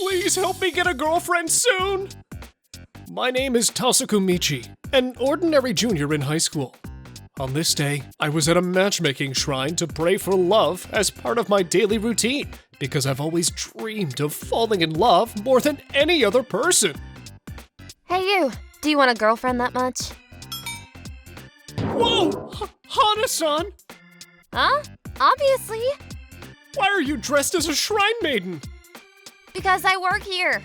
Please help me get a girlfriend soon! My name is Tasuku Michi, an ordinary junior in high school. On this day, I was at a matchmaking shrine to pray for love as part of my daily routine, because I've always dreamed of falling in love more than any other person. Hey you, do you want a girlfriend that much? Whoa! Hana-san! Huh? Obviously. Why are you dressed as a shrine maiden? Because I work here.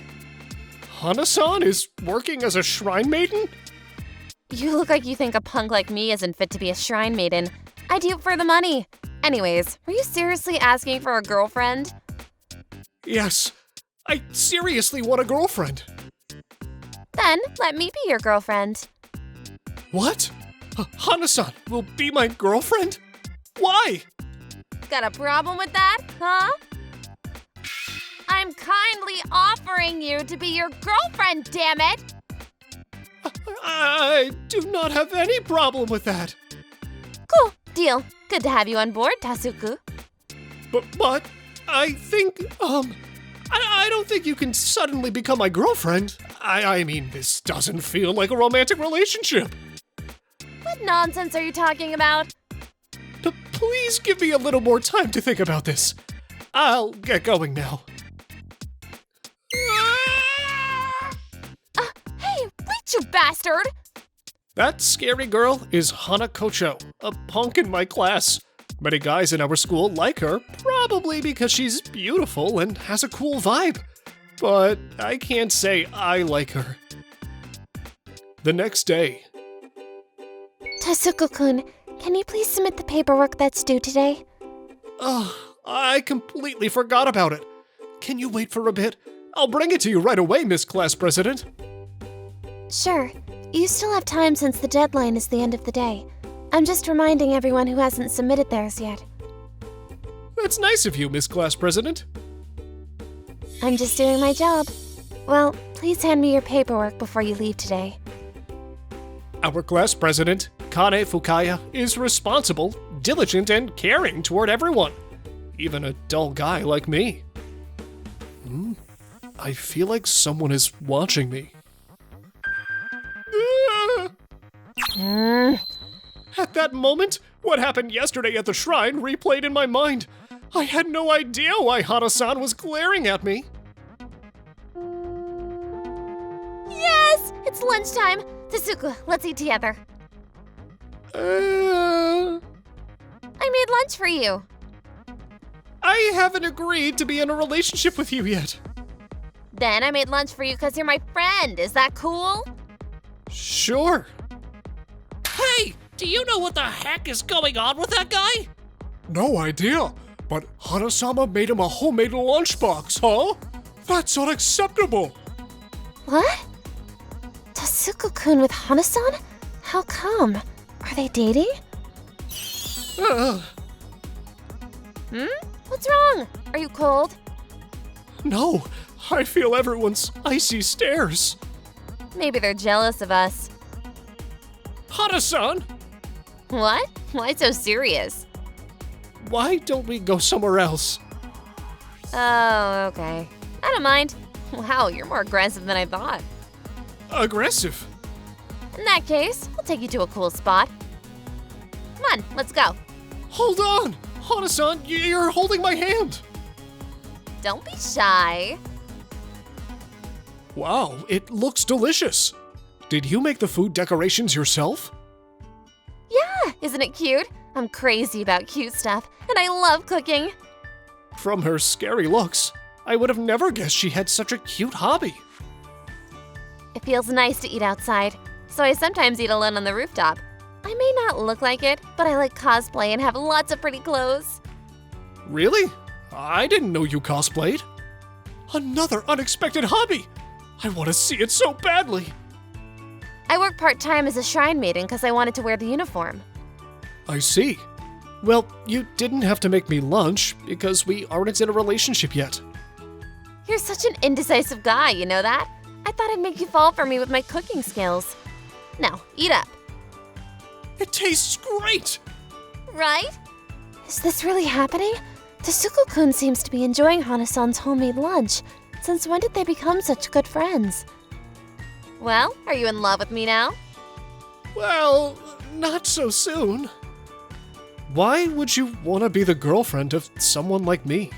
Hana-san is working as a shrine maiden? You look like you think a punk like me isn't fit to be a shrine maiden. I do it for the money. Anyways, were you seriously asking for a girlfriend? Yes, I seriously want a girlfriend. Then let me be your girlfriend. What? Hana-san will be my girlfriend? Why? Got a problem with that, huh? I'm kindly offering you to be your girlfriend, damn it! I do not have any problem with that. Cool, deal. Good to have you on board, Tasuku. But I think, I don't think you can suddenly become my girlfriend. I mean, this doesn't feel like a romantic relationship. What nonsense are you talking about? Please give me a little more time to think about this. I'll get going now. Hey, wait, you bastard! That scary girl is Hana Kocho, a punk in my class. Many guys in our school like her, probably because she's beautiful and has a cool vibe. But I can't say I like her. The next day. Tasuku-kun, can you please submit the paperwork that's due today? I completely forgot about it. Can you wait for a bit? I'll bring it to you right away, Miss Class President. Sure. You still have time since the deadline is the end of the day. I'm just reminding everyone who hasn't submitted theirs yet. That's nice of you, Miss Class President. I'm just doing my job. Well, please hand me your paperwork before you leave today. Our class president, Kane Fukaya, is responsible, diligent, and caring toward everyone. Even a dull guy like me. I feel like someone is watching me. At that moment, what happened yesterday at the shrine replayed in my mind. I had no idea why Hana-san was glaring at me. Yes! It's lunchtime! Tasuku, let's eat together. I made lunch for you. I haven't agreed to be in a relationship with you yet. Then I made lunch for you because you're my friend. Is that cool? Sure. Hey, do you know what the heck is going on with that guy? No idea, but Hana-sama made him a homemade lunchbox, huh? That's unacceptable. What? Tasuku-kun with Hana-san? How come? Are they dating? What's wrong? Are you cold? No, I feel everyone's icy stares. Maybe they're jealous of us. Hana-san, What? Why so serious? why don't we go somewhere else? Oh, okay. I don't mind. Wow, you're more aggressive than I thought. Aggressive? In that case, I'll take you to a cool spot. Come on, let's go. Hold on! Hana-san, you're holding my hand! Don't be shy. Wow, it looks delicious. Did you make the food decorations yourself? Yeah, isn't it cute? I'm crazy about cute stuff, and I love cooking. From her scary looks, I would have never guessed she had such a cute hobby. It feels nice to eat outside, so I sometimes eat alone on the rooftop. I may not look like it, but I like cosplay and have lots of pretty clothes. Really? I didn't know you cosplayed. Another unexpected hobby! I want to see it so badly! I work part-time as a shrine maiden because I wanted to wear the uniform. I see. Well, you didn't have to make me lunch because we aren't in a relationship yet. You're such an indecisive guy, you know that? I thought I'd make you fall for me with my cooking skills. Now, eat up. It tastes great! Right? Is this really happening? Tasuku-kun seems to be enjoying Hana-san's homemade lunch. Since when did they become such good friends? Well, are you in love with me now? Well, not so soon. Why would you want to be the girlfriend of someone like me?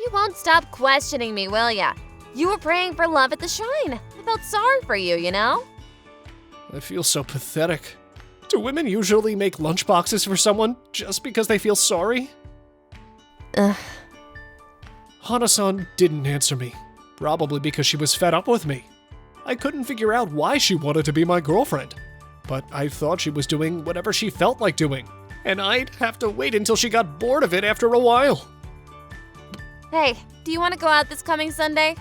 You won't stop questioning me, will ya? You were praying for love at the shrine. I felt sorry for you, you know? I feel so pathetic. Do women usually make lunchboxes for someone just because they feel sorry? Ugh. Hana-san didn't answer me, probably because she was fed up with me. I couldn't figure out why she wanted to be my girlfriend, but I thought she was doing whatever she felt like doing, and I'd have to wait until she got bored of it after a while. Hey, do you want to go out this coming Sunday?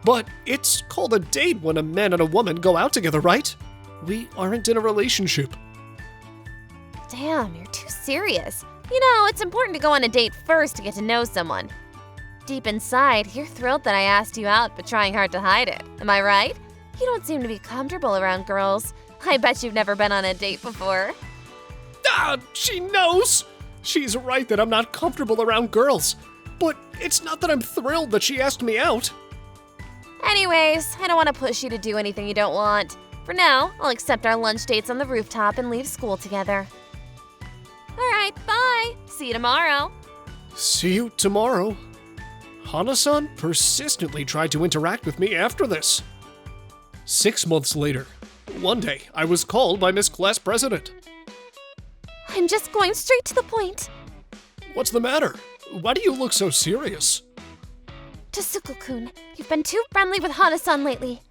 But it's called a date when a man and a woman go out together, right? We aren't in a relationship. Damn, you're too serious. You know, it's important to go on a date first to get to know someone. Deep inside, you're thrilled that I asked you out, but trying hard to hide it. Am I right? You don't seem to be comfortable around girls. I bet you've never been on a date before. Ah, she knows! She's right that I'm not comfortable around girls. But it's not that I'm thrilled that she asked me out. Anyways, I don't want to push you to do anything you don't want. For now, I'll accept our lunch dates on the rooftop and leave school together. Alright, bye! See you tomorrow. See you tomorrow. Hana-san persistently tried to interact with me after this. 6 months later, one day I was called by Miss Class President. I'm just going straight to the point. What's the matter? Why do you look so serious? Tasuku-kun, you've been too friendly with Hana-san lately.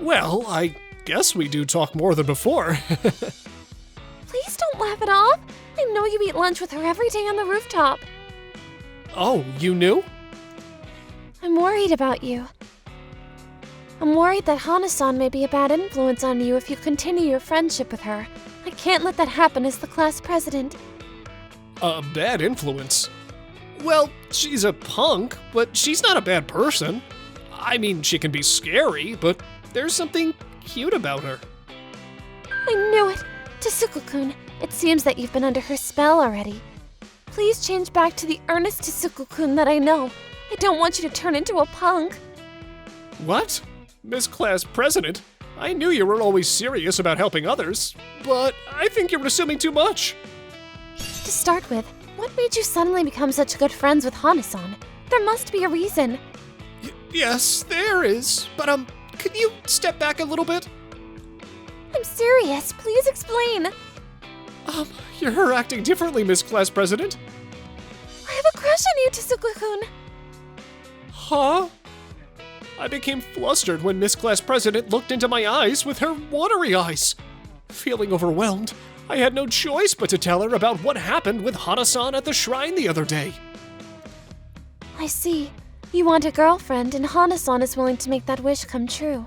Well, I guess we do talk more than before. Please don't laugh it off. I know you eat lunch with her every day on the rooftop. Oh, you knew? I'm worried about you. I'm worried that Hana-san may be a bad influence on you if you continue your friendship with her. I can't let that happen as the class president. A bad influence? Well, she's a punk, but she's not a bad person. I mean, she can be scary, but there's something cute about her. I knew it! Tasuku-kun, it seems that you've been under her spell already. Please change back to the earnest Tasuku-kun that I know. I don't want you to turn into a punk. What? Miss Class President? I knew you weren't always serious about helping others, but I think you're assuming too much. To start with, what made you suddenly become such good friends with Hana-san? There must be a reason. Yes, there is, but can you step back a little bit? I'm serious, please explain. You're acting differently, Miss Class President. I have a crush on you, Tasuku-kun. Huh? I became flustered when Miss Class President looked into my eyes with her watery eyes. Feeling overwhelmed, I had no choice but to tell her about what happened with Hana-san at the shrine the other day. I see. You want a girlfriend, and Hana-san is willing to make that wish come true.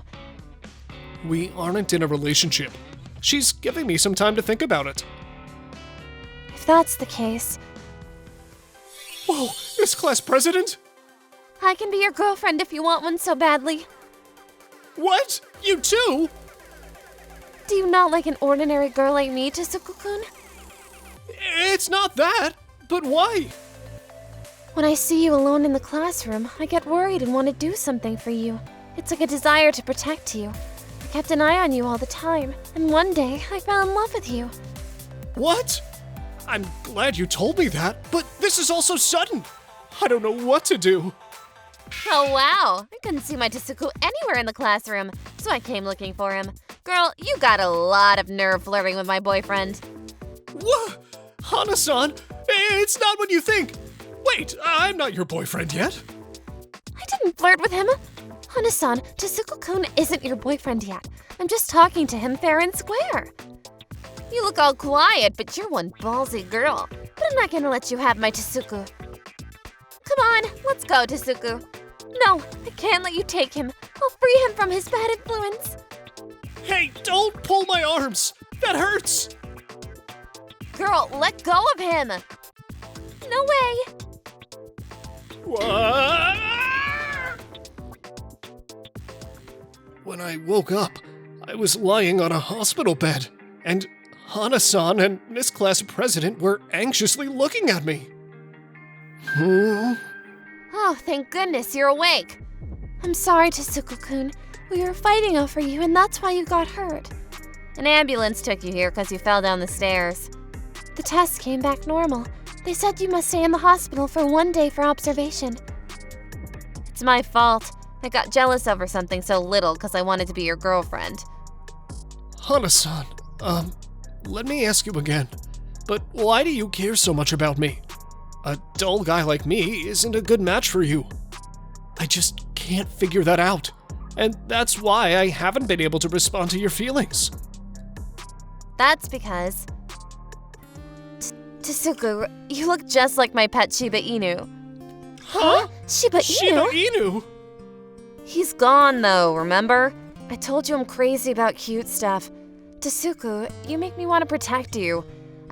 We aren't in a relationship. She's giving me some time to think about it. If that's the case, Whoa, Miss Class President? I can be your girlfriend if you want one so badly. What? You too? Do you not like an ordinary girl like me, Tasuku-kun? It's not that, but why? When I see you alone in the classroom, I get worried and want to do something for you. It's like a desire to protect you. I kept an eye on you all the time, and one day I fell in love with you. What? I'm glad you told me that, but this is all so sudden. I don't know what to do. Oh wow, I couldn't see my Tasuku anywhere in the classroom, so I came looking for him. Girl, you got a lot of nerve flirting with my boyfriend. What? Hana-san, it's not what you think. Wait, I'm not your boyfriend yet. I didn't flirt with him. Hana-san, Tasuku-kun isn't your boyfriend yet. I'm just talking to him fair and square. You look all quiet, but you're one ballsy girl. But I'm not gonna let you have my Tasuku. Come on, let's go, Tasuku. No, I can't let you take him. I'll free him from his bad influence. Hey, don't pull my arms. That hurts. Girl, let go of him. No way. What? When I woke up, I was lying on a hospital bed, and Hana-san and Miss Class President were anxiously looking at me. Oh, thank goodness you're awake. I'm sorry, Tsuko-kun. We were fighting over you, and that's why you got hurt. An ambulance took you here because you fell down the stairs. The test came back normal. They said you must stay in the hospital for 1 day for observation. It's my fault. I got jealous over something so little because I wanted to be your girlfriend. Hana-san, let me ask you again. But why do you care so much about me? A dull guy like me isn't a good match for you. I just can't figure that out. And that's why I haven't been able to respond to your feelings. That's because... Tsuku, you look just like my pet Shiba Inu. Huh? Shiba Inu? Shiba Inu? He's gone though, remember? I told you I'm crazy about cute stuff. Tsuku, you make me want to protect you.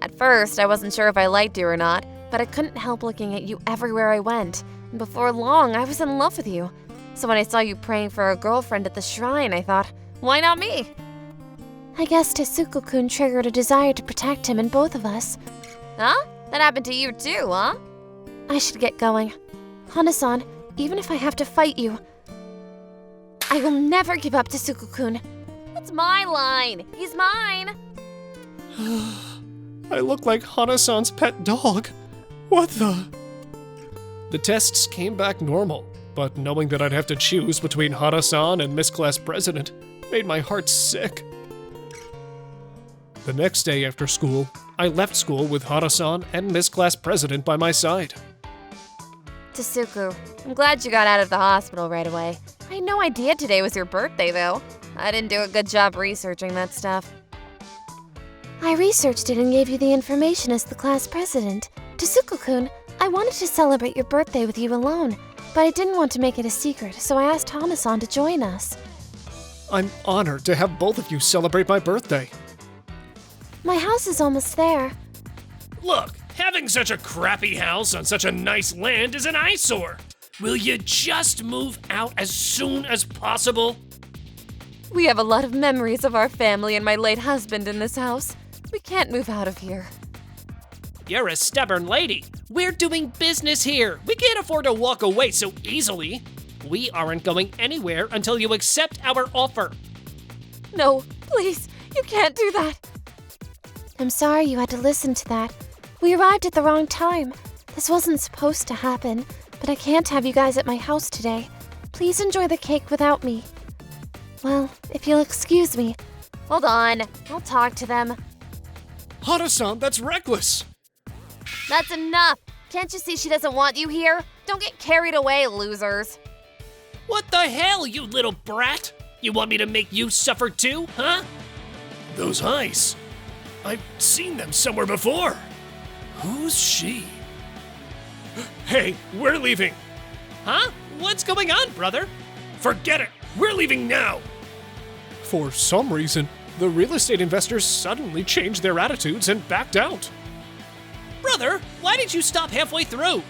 At first, I wasn't sure if I liked you or not, but I couldn't help looking at you everywhere I went. And before long, I was in love with you. So when I saw you praying for a girlfriend at the shrine, I thought, why not me? I guess Tsuku-kun triggered a desire to protect him and both of us. Huh? That happened to you too, huh? I should get going. Hana-san, even if I have to fight you, I will never give up to Tsuku-kun. That's my line. He's mine. I look like Hana-san's pet dog. What the? The tests came back normal, but knowing that I'd have to choose between Hana-san and Miss Class President made my heart sick. The next day after school, I left school with Hana-san and Miss Class President by my side. Tsuku, I'm glad you got out of the hospital right away. I had no idea today was your birthday, though. I didn't do a good job researching that stuff. I researched it and gave you the information as the class president. Tsuku-kun, I wanted to celebrate your birthday with you alone, but I didn't want to make it a secret, so I asked Hana-san to join us. I'm honored to have both of you celebrate my birthday. My house is almost there. Look, having such a crappy house on such a nice land is an eyesore. Will you just move out as soon as possible? We have a lot of memories of our family and my late husband in this house. We can't move out of here. You're a stubborn lady. We're doing business here. We can't afford to walk away so easily. We aren't going anywhere until you accept our offer. No, please, you can't do that. I'm sorry you had to listen to that. We arrived at the wrong time. This wasn't supposed to happen, but I can't have you guys at my house today. Please enjoy the cake without me. Well, if you'll excuse me. Hold on, I'll talk to them. Hana-san, that's reckless! That's enough! Can't you see she doesn't want you here? Don't get carried away, losers. What the hell, you little brat? You want me to make you suffer too, huh? Those eyes. I've seen them somewhere before. Who's she? Hey, we're leaving. Huh? What's going on, brother? Forget it. We're leaving now. For some reason, the real estate investors suddenly changed their attitudes and backed out. Brother, why did you stop halfway through?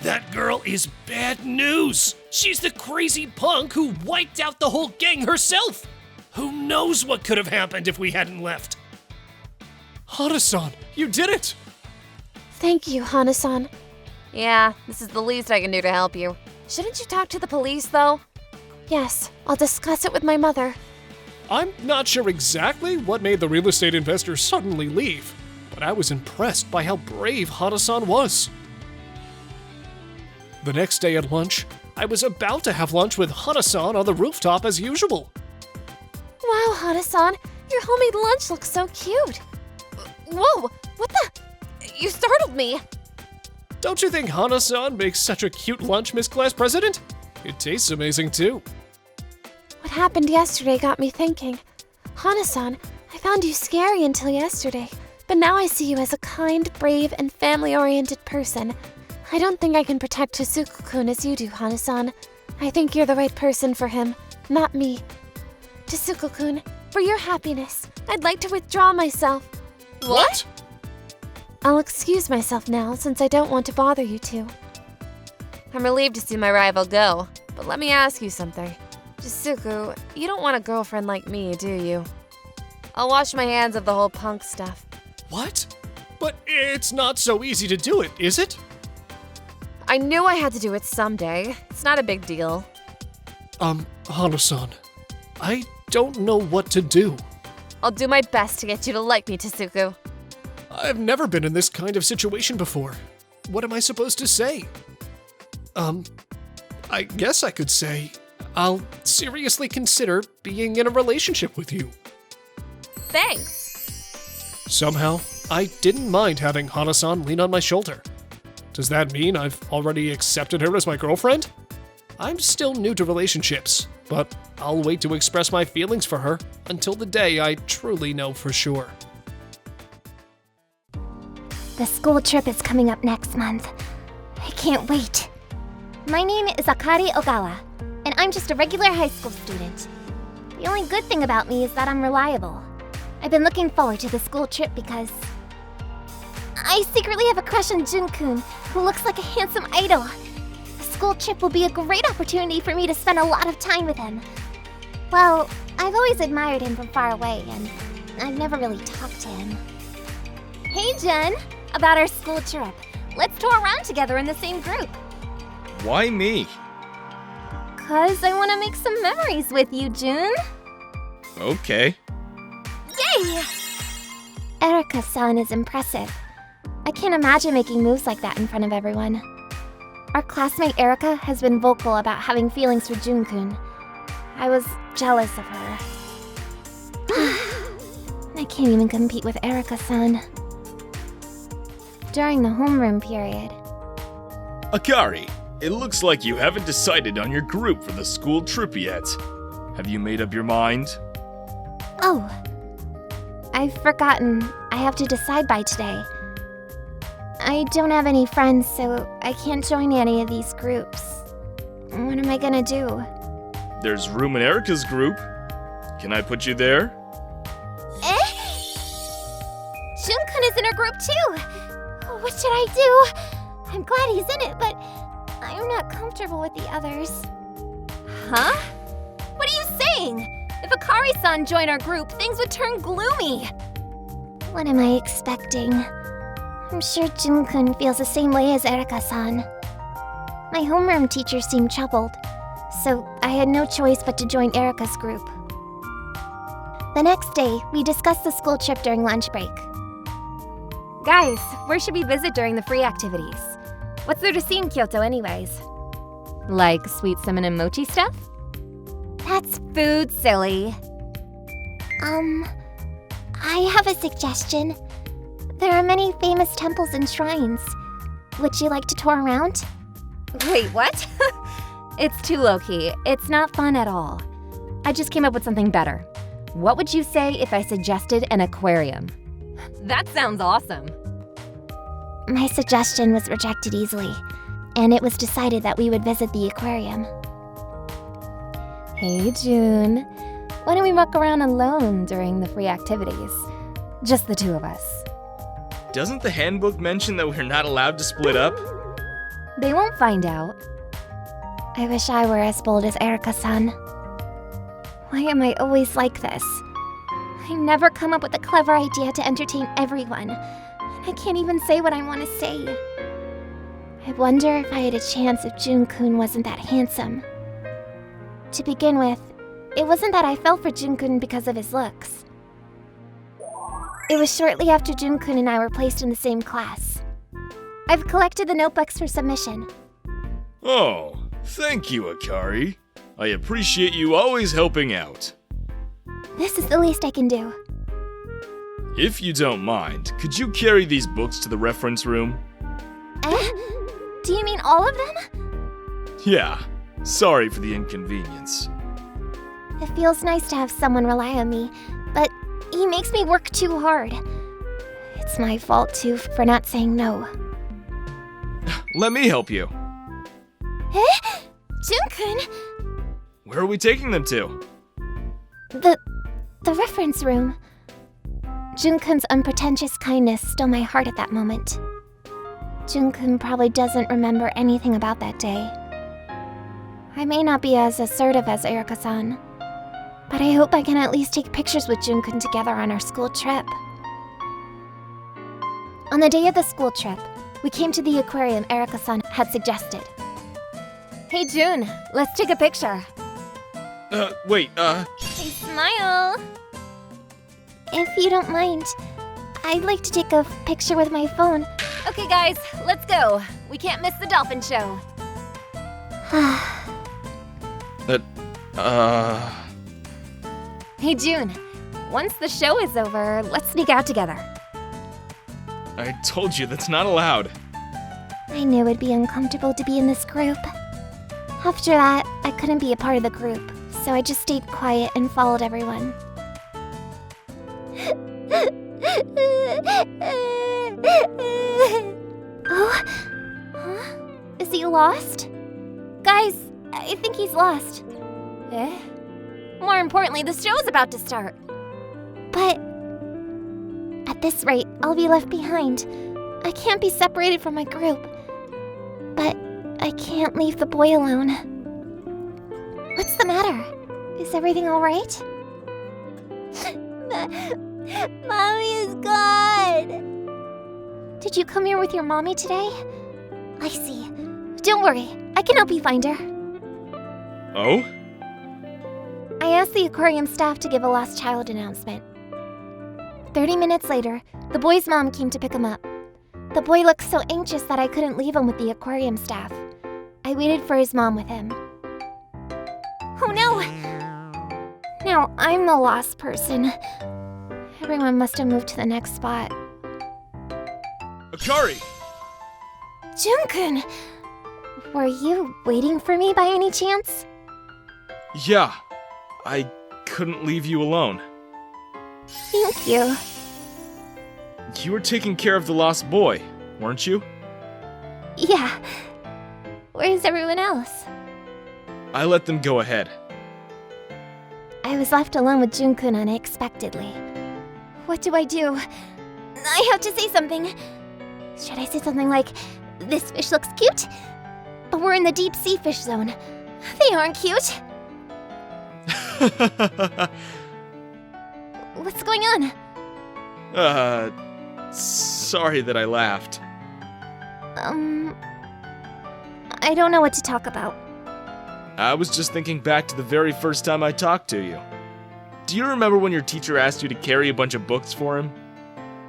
That girl is bad news. She's the crazy punk who wiped out the whole gang herself. Who knows what could have happened if we hadn't left? Hana-san, you did it! Thank you, Hana-san. Yeah, this is the least I can do to help you. Shouldn't you talk to the police, though? Yes, I'll discuss it with my mother. I'm not sure exactly what made the real estate investors suddenly leave, but I was impressed by how brave Hana-san was. The next day at lunch, I was about to have lunch with Hana-san on the rooftop as usual. Wow, Hana-san, your homemade lunch looks so cute. Whoa, what the? You startled me. Don't you think Hana-san makes such a cute lunch, Miss Class President? It tastes amazing too. What happened yesterday got me thinking. Hana-san, I found you scary until yesterday, but now I see you as a kind, brave, and family-oriented person. I don't think I can protect Tsuku-kun as you do, Hana-san. I think you're the right person for him, not me. Tsuku-kun, for your happiness, I'd like to withdraw myself. What? I'll excuse myself now since I don't want to bother you two. I'm relieved to see my rival go, but let me ask you something. Tsuku, you don't want a girlfriend like me, do you? I'll wash my hands of the whole punk stuff. What? But it's not so easy to do it, is it? I knew I had to do it someday. It's not a big deal. Hana-san, I don't know what to do. I'll do my best to get you to like me, Tasuku. I've never been in this kind of situation before. What am I supposed to say? I guess I could say, I'll seriously consider being in a relationship with you. Thanks. Somehow, I didn't mind having Hana-san lean on my shoulder. Does that mean I've already accepted her as my girlfriend? I'm still new to relationships, but I'll wait to express my feelings for her until the day I truly know for sure. The school trip is coming up next month. I can't wait. My name is Akari Ogawa, and I'm just a regular high school student. The only good thing about me is that I'm reliable. I've been looking forward to the school trip because I secretly have a crush on Jun-kun, who looks like a handsome idol. The school trip will be a great opportunity for me to spend a lot of time with him. Well, I've always admired him from far away, and I've never really talked to him. Hey, Jun! About our school trip. Let's tour around together in the same group. Why me? 'Cause I want to make some memories with you, Jun. Okay. Yay! Erika-san is impressive. I can't imagine making moves like that in front of everyone. Our classmate Erika has been vocal about having feelings for Jun-kun. I was jealous of her. I can't even compete with Erika-san. During the homeroom period. Akari, it looks like you haven't decided on your group for the school trip yet. Have you made up your mind? Oh, I've forgotten. I have to decide by today. I don't have any friends, so I can't join any of these groups. What am I gonna do? There's room in Erika's group. Can I put you there? Jun-kun is in our group too! What should I do? I'm glad he's in it, but I'm not comfortable with the others. Huh? What are you saying? If Akari-san joined our group, things would turn gloomy. What am I expecting? I'm sure Jun-kun feels the same way as Erika-san. My homeroom teacher seemed troubled, so I had no choice but to join Erika's group. The next day, we discussed the school trip during lunch break. Guys, where should we visit during the free activities? What's there to see in Kyoto anyways? Like sweet cinnamon mochi stuff? That's food, silly. I have a suggestion. There are many famous temples and shrines. Would you like to tour around? Wait, what? It's too low-key. It's not fun at all. I just came up with something better. What would you say if I suggested an aquarium? That sounds awesome. My suggestion was rejected easily, and it was decided that we would visit the aquarium. Hey, June. Why don't we walk around alone during the free activities? Just the two of us. Doesn't the handbook mention that we're not allowed to split up? They won't find out. I wish I were as bold as Erika-san. Why am I always like this? I never come up with a clever idea to entertain everyone. And I can't even say what I want to say. I wonder if I had a chance if Jun-kun wasn't that handsome. To begin with, it wasn't that I fell for Jun-kun because of his looks. It was shortly after Jun-kun and I were placed in the same class. I've collected the notebooks for submission. Oh, thank you, Akari. I appreciate you always helping out. This is the least I can do. If you don't mind, could you carry these books to the reference room? Do you mean all of them? Yeah, sorry for the inconvenience. It feels nice to have someone rely on me, but he makes me work too hard. It's my fault, too, for not saying no. Let me help you. Jun-kun! Where are we taking them to? The reference room. Jun-kun's unpretentious kindness stole my heart at that moment. Jun-kun probably doesn't remember anything about that day. I may not be as assertive as Erika-san, but I hope I can at least take pictures with Jun-kun together on our school trip. On the day of the school trip, We came to the aquarium Erika-san had suggested. Hey June, let's take a picture. Wait, Hey, smile! If you don't mind, I'd like to take a picture with my phone. Okay guys, let's go. We can't miss the dolphin show. Hey June, once the show is over, let's sneak out together. I told you that's not allowed. I knew it'd be uncomfortable to be in this group. After that, I couldn't be a part of the group, so I just stayed quiet and followed everyone. Oh? Huh? Is he lost? Guys, I think he's lost. Eh? More importantly, the show's about to start. But at this rate, I'll be left behind. I can't be separated from my group. But I can't leave the boy alone. What's the matter? Is everything alright? Mommy is gone! Did you come here with your mommy today? I see. Don't worry, I can help you find her. Oh? I asked the aquarium staff to give a lost child announcement. 30 minutes later, the boy's mom came to pick him up. The boy looked so anxious that I couldn't leave him with the aquarium staff. I waited for his mom with him. Oh no! Now I'm the lost person. Everyone must have moved to the next spot. Akari! Junkun! Were you waiting for me by any chance? Yeah, I couldn't leave you alone. Thank you. You were taking care of the lost boy, weren't you? Yeah. Where's everyone else? I let them go ahead. I was left alone with Junkun unexpectedly. What do? I have to say something. Should I say something like, "This fish looks cute"? But we're in the deep sea fish zone. They aren't cute. What's going on? Sorry that I laughed. I don't know what to talk about. I was just thinking back to the very first time I talked to you. Do you remember when your teacher asked you to carry a bunch of books for him?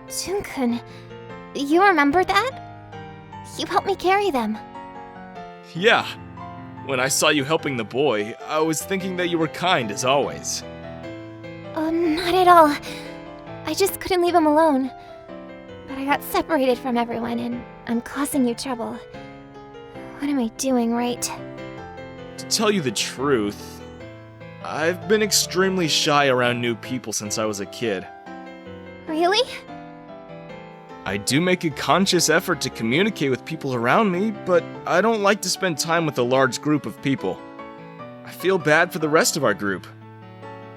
Junkun, you remember that? You helped me carry them. Yeah. When I saw you helping the boy, I was thinking that you were kind as always. Not at all. I just couldn't leave him alone. But I got separated from everyone and I'm causing you trouble. What am I doing right? To tell you the truth, I've been extremely shy around new people since I was a kid. Really? I do make a conscious effort to communicate with people around me, but I don't like to spend time with a large group of people. I feel bad for the rest of our group.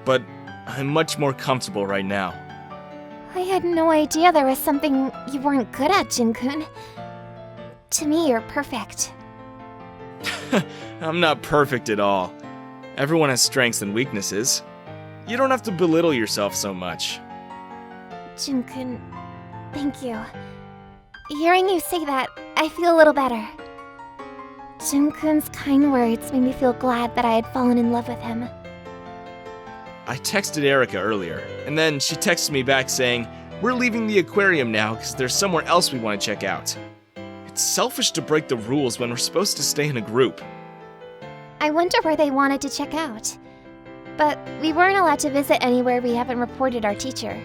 But I'm much more comfortable right now. I had no idea there was something you weren't good at, Junkun. To me, you're perfect. I'm not perfect at all. Everyone has strengths and weaknesses. You don't have to belittle yourself so much. Junkun, thank you. Hearing you say that, I feel a little better. Junkun's kind words made me feel glad that I had fallen in love with him. I texted Erika earlier, and then she texted me back saying, "We're leaving the aquarium now because there's somewhere else we want to check out." It's selfish to break the rules when we're supposed to stay in a group. I wonder where they wanted to check out. But we weren't allowed to visit anywhere we haven't reported our teacher.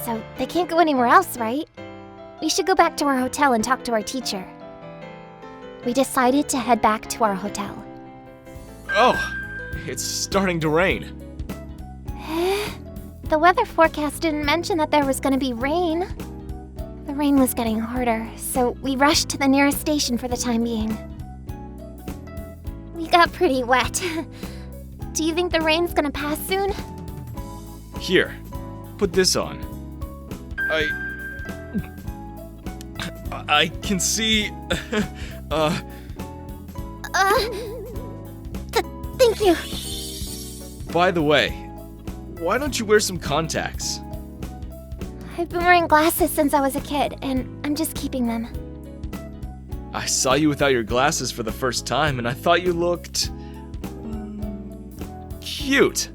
So they can't go anywhere else, right? We should go back to our hotel and talk to our teacher. We decided to head back to our hotel. Oh, it's starting to rain. The weather forecast didn't mention that there was going to be rain. The rain was getting harder, so we rushed to the nearest station for the time being. We got pretty wet. Do you think the rain's gonna pass soon? Here, put this on. I can see... Thank you. By the way, why don't you wear some contacts? I've been wearing glasses since I was a kid, and I'm just keeping them. I saw you without your glasses for the first time, and I thought you looked... cute.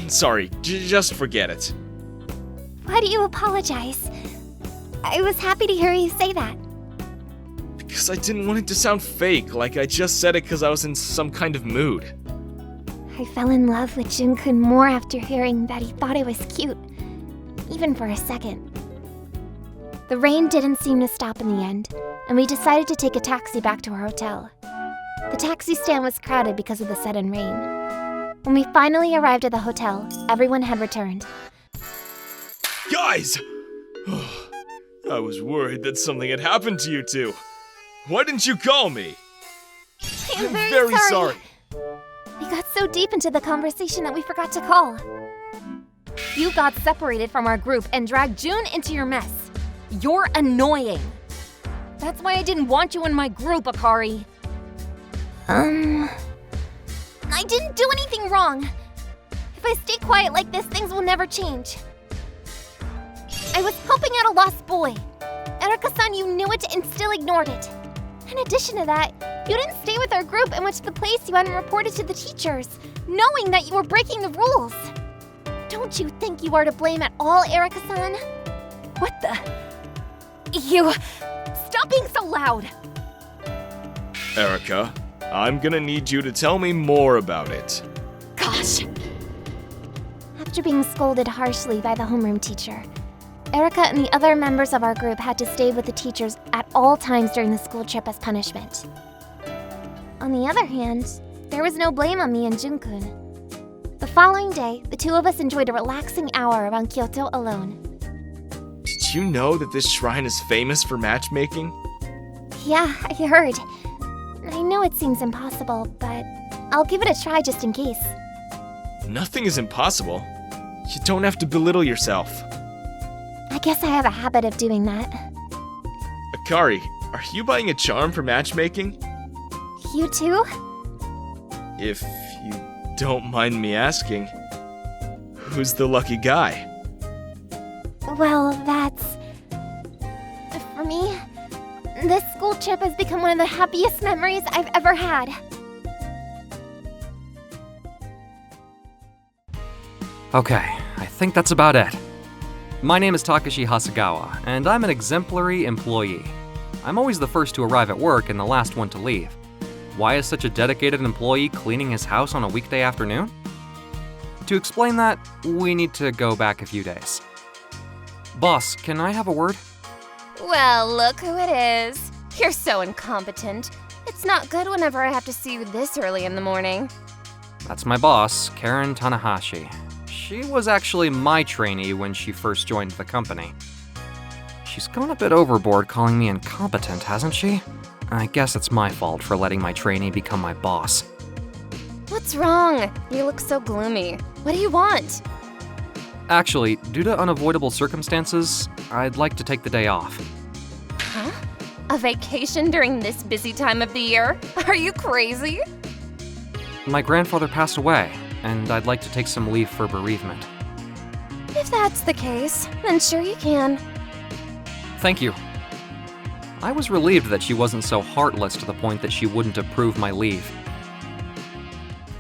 Sorry, just forget it. Why do you apologize? I was happy to hear you say that. Because I didn't want it to sound fake, like I just said it because I was in some kind of mood. I fell in love with Jun-kun more after hearing that he thought I was cute, even for a second. The rain didn't seem to stop in the end, and we decided to take a taxi back to our hotel. The taxi stand was crowded because of the sudden rain. When we finally arrived at the hotel, everyone had returned. Guys! I was worried that something had happened to you two. Why didn't you call me? I'm very sorry. We got so deep into the conversation that we forgot to call. You got separated from our group and dragged June into your mess. You're annoying. That's why I didn't want you in my group, Akari. I didn't do anything wrong. If I stay quiet like this, things will never change. I was helping out a lost boy. Erika-san, you knew it and still ignored it. In addition to that, you didn't stay with our group and went to the place you hadn't reported to the teachers, knowing that you were breaking the rules. Don't you think you are to blame at all, Erika-san? What the? You... Stop being so loud! Erika, I'm gonna need you to tell me more about it. Gosh! After being scolded harshly by the homeroom teacher, Erika and the other members of our group had to stay with the teachers at all times during the school trip as punishment. On the other hand, there was no blame on me and Jun-kun. The following day, the two of us enjoyed a relaxing hour around Kyoto alone. Did you know that this shrine is famous for matchmaking? Yeah, I heard. I know it seems impossible, but I'll give it a try just in case. Nothing is impossible. You don't have to belittle yourself. I guess I have a habit of doing that. Akari, are you buying a charm for matchmaking? You too? If you don't mind me asking, who's the lucky guy? Well, that's... For me, this school trip has become one of the happiest memories I've ever had. Okay, I think that's about it. My name is Takashi Hasegawa, and I'm an exemplary employee. I'm always the first to arrive at work and the last one to leave. Why is such a dedicated employee cleaning his house on a weekday afternoon? To explain that, we need to go back a few days. Boss, can I have a word? Well, look who it is. You're so incompetent. It's not good whenever I have to see you this early in the morning. That's my boss, Karen Tanahashi. She was actually my trainee when she first joined the company. She's gone a bit overboard calling me incompetent, hasn't she? I guess it's my fault for letting my trainee become my boss. What's wrong? You look so gloomy. What do you want? Actually, due to unavoidable circumstances, I'd like to take the day off. Huh? A vacation during this busy time of the year? Are you crazy? My grandfather passed away, and I'd like to take some leave for bereavement. If that's the case, then sure you can. Thank you. I was relieved that she wasn't so heartless to the point that she wouldn't approve my leave.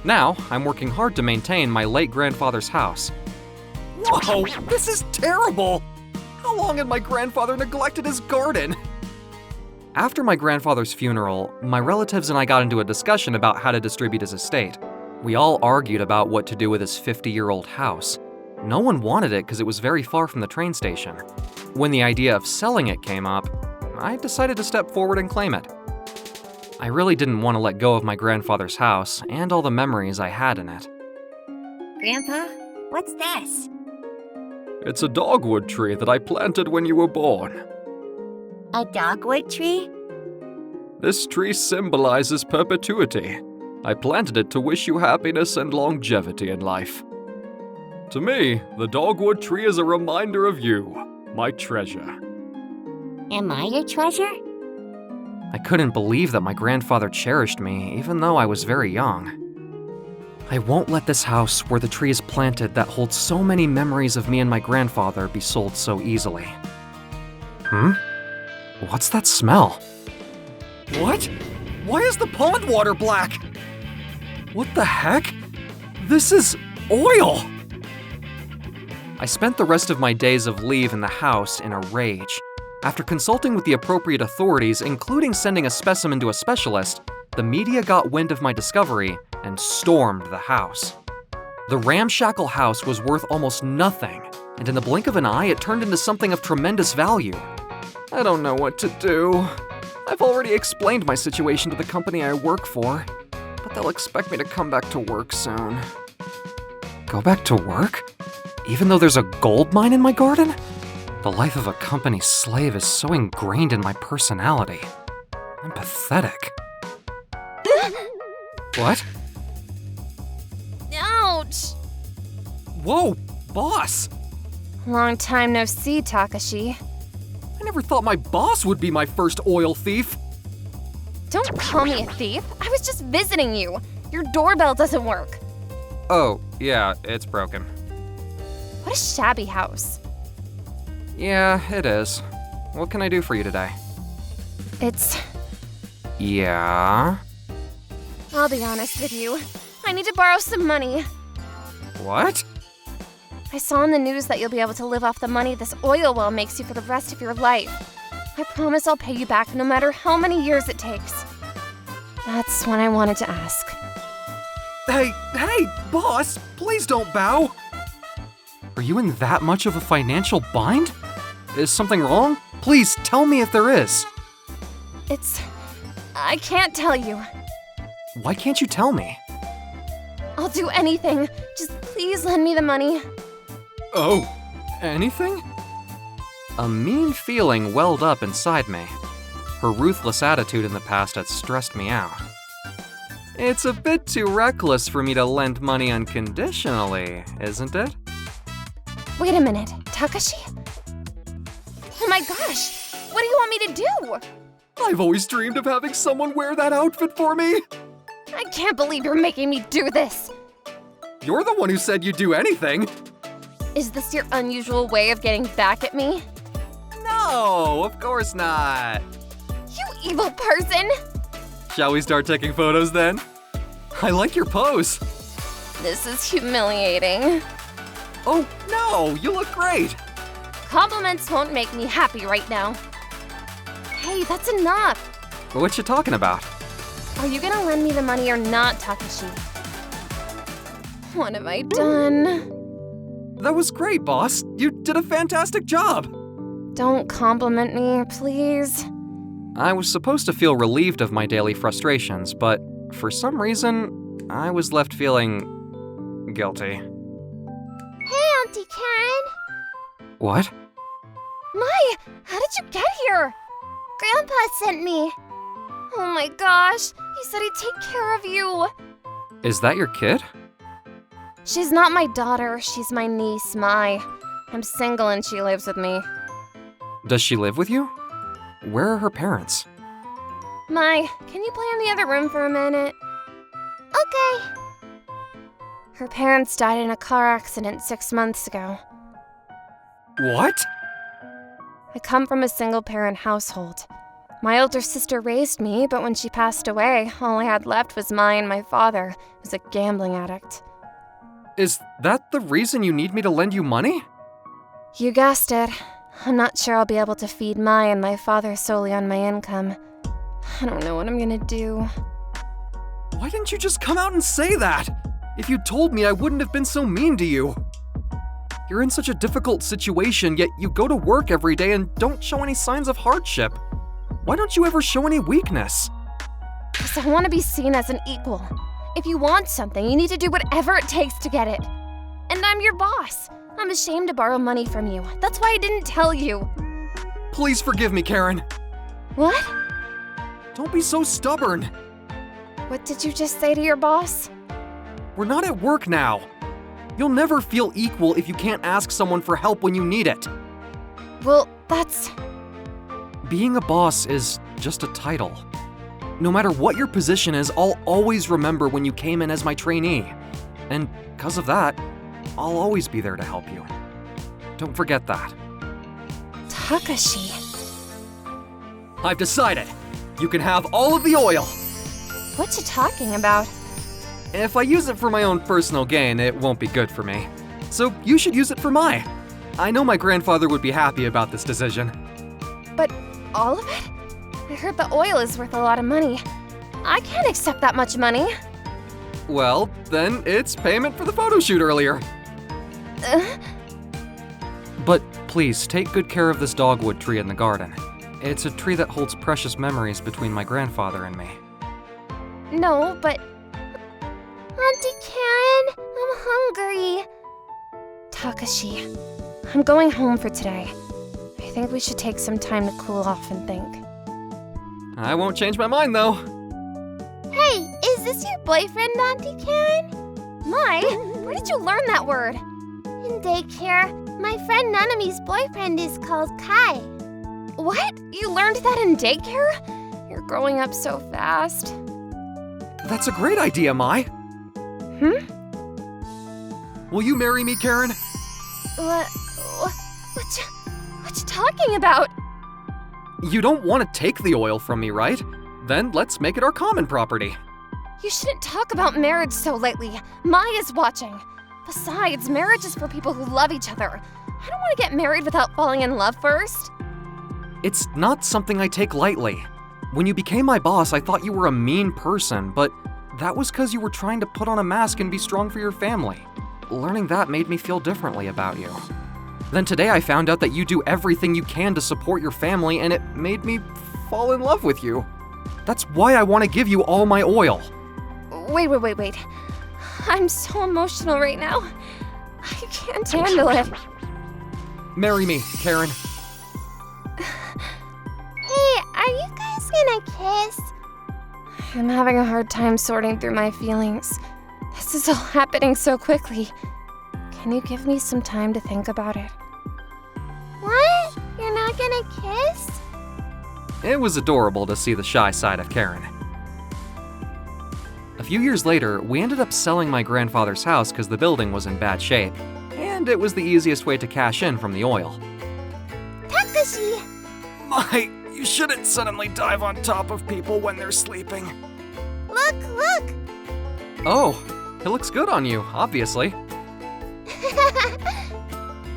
Now, I'm working hard to maintain my late grandfather's house. Whoa, this is terrible! How long had my grandfather neglected his garden? After my grandfather's funeral, my relatives and I got into a discussion about how to distribute his estate. We all argued about what to do with his 50-year-old house. No one wanted it because it was very far from the train station. When the idea of selling it came up, I decided to step forward and claim it. I really didn't want to let go of my grandfather's house and all the memories I had in it. Grandpa, what's this? It's a dogwood tree that I planted when you were born. A dogwood tree? This tree symbolizes perpetuity. I planted it to wish you happiness and longevity in life. To me, the dogwood tree is a reminder of you, my treasure. Am I your treasure? I couldn't believe that my grandfather cherished me, even though I was very young. I won't let this house where the tree is planted that holds so many memories of me and my grandfather be sold so easily. What's that smell? What? Why is the pond water black? What the heck? This is oil! I spent the rest of my days of leave in the house in a rage. After consulting with the appropriate authorities, including sending a specimen to a specialist, the media got wind of my discovery and stormed the house. The ramshackle house was worth almost nothing, and in the blink of an eye, it turned into something of tremendous value. I don't know what to do. I've already explained my situation to the company I work for, but they'll expect me to come back to work soon. Go back to work? Even though there's a gold mine in my garden? The life of a company slave is so ingrained in my personality. I'm pathetic. What? Ouch! Whoa, boss! Long time no see, Takashi. I never thought my boss would be my first oil thief. Don't call me a thief. I was just visiting you. Your doorbell doesn't work. Oh, yeah, it's broken. What a shabby house. Yeah, it is. What can I do for you today? It's... Yeah? I'll be honest with you. I need to borrow some money. What? I saw in the news that you'll be able to live off the money this oil well makes you for the rest of your life. I promise I'll pay you back no matter how many years it takes. That's what I wanted to ask. Hey, boss, please don't bow. Are you in that much of a financial bind? Is something wrong? Please tell me if there is. I can't tell you. Why can't you tell me? I'll do anything. Just please lend me the money. Oh, anything? A mean feeling welled up inside me. Her ruthless attitude in the past had stressed me out. It's a bit too reckless for me to lend money unconditionally, isn't it? Wait a minute, Takashi? Oh my gosh, what do you want me to do? I've always dreamed of having someone wear that outfit for me. I can't believe you're making me do this. You're the one who said you'd do anything. Is this your unusual way of getting back at me? No, of course not. You evil person! Shall we start taking photos then? I like your pose. This is humiliating. Oh, no, you look great. Compliments won't make me happy right now. Hey, that's enough. What you talking about? Are you gonna lend me the money or not, Takashi? What have I done? That was great, boss. You did a fantastic job. Don't compliment me, please. I was supposed to feel relieved of my daily frustrations, but for some reason, I was left feeling guilty. Hey, Auntie Karen! What? Mai, how did you get here? Grandpa sent me. Oh my gosh, he said he'd take care of you. Is that your kid? She's not my daughter, she's my niece, Mai. I'm single and she lives with me. Does she live with you? Where are her parents? Mai, can you play in the other room for a minute? Okay. Her parents died in a car accident 6 months ago. What? I come from a single-parent household. My older sister raised me, but when she passed away, all I had left was Mai and my father, who was a gambling addict. Is that the reason you need me to lend you money? You guessed it. I'm not sure I'll be able to feed Mai and my father solely on my income. I don't know what I'm gonna do. Why didn't you just come out and say that? If you told me, I wouldn't have been so mean to you. You're in such a difficult situation, yet you go to work every day and don't show any signs of hardship. Why don't you ever show any weakness? Because I want to be seen as an equal. If you want something, you need to do whatever it takes to get it. And I'm your boss. I'm ashamed to borrow money from you. That's why I didn't tell you. Please forgive me, Karen. What? Don't be so stubborn. What did you just say to your boss? We're not at work now. You'll never feel equal if you can't ask someone for help when you need it. Well, that's... Being a boss is just a title. No matter what your position is, I'll always remember when you came in as my trainee. And because of that, I'll always be there to help you. Don't forget that. Takashi. I've decided. You can have all of the oil. What you talking about? If I use it for my own personal gain, it won't be good for me. So you should use it for mine. I know my grandfather would be happy about this decision. But all of it? I heard the oil is worth a lot of money. I can't accept that much money. Well, then it's payment for the photo shoot earlier. But please, take good care of this dogwood tree in the garden. It's a tree that holds precious memories between my grandfather and me. No, but... Auntie Karen, I'm hungry. Takashi, I'm going home for today. I think we should take some time to cool off and think. I won't change my mind, though. Hey, is this your boyfriend, Auntie Karen? Mai, where did you learn that word? In daycare, my friend Nanami's boyfriend is called Kai. What? You learned that in daycare? You're growing up so fast. That's a great idea, Mai. Will you marry me, Karen? What you talking about? You don't want to take the oil from me, right? Then let's make it our common property. You shouldn't talk about marriage so lightly. Mai is watching. Besides, marriage is for people who love each other. I don't want to get married without falling in love first. It's not something I take lightly. When you became my boss, I thought you were a mean person, but that was because you were trying to put on a mask and be strong for your family. Learning that made me feel differently about you. Then today I found out that you do everything you can to support your family, and it made me fall in love with you. That's why I want to give you all my oil. Wait. I'm so emotional right now. I can't handle it. Marry me, Karen. Hey, are you guys gonna kiss? I'm having a hard time sorting through my feelings. This is all happening so quickly. Can you give me some time to think about it? What? You're not gonna kiss? It was adorable to see the shy side of Karen. A few years later, we ended up selling my grandfather's house because the building was in bad shape, and it was the easiest way to cash in from the oil. Takashi! Mai, you shouldn't suddenly dive on top of people when they're sleeping. Look! Oh, it looks good on you, obviously.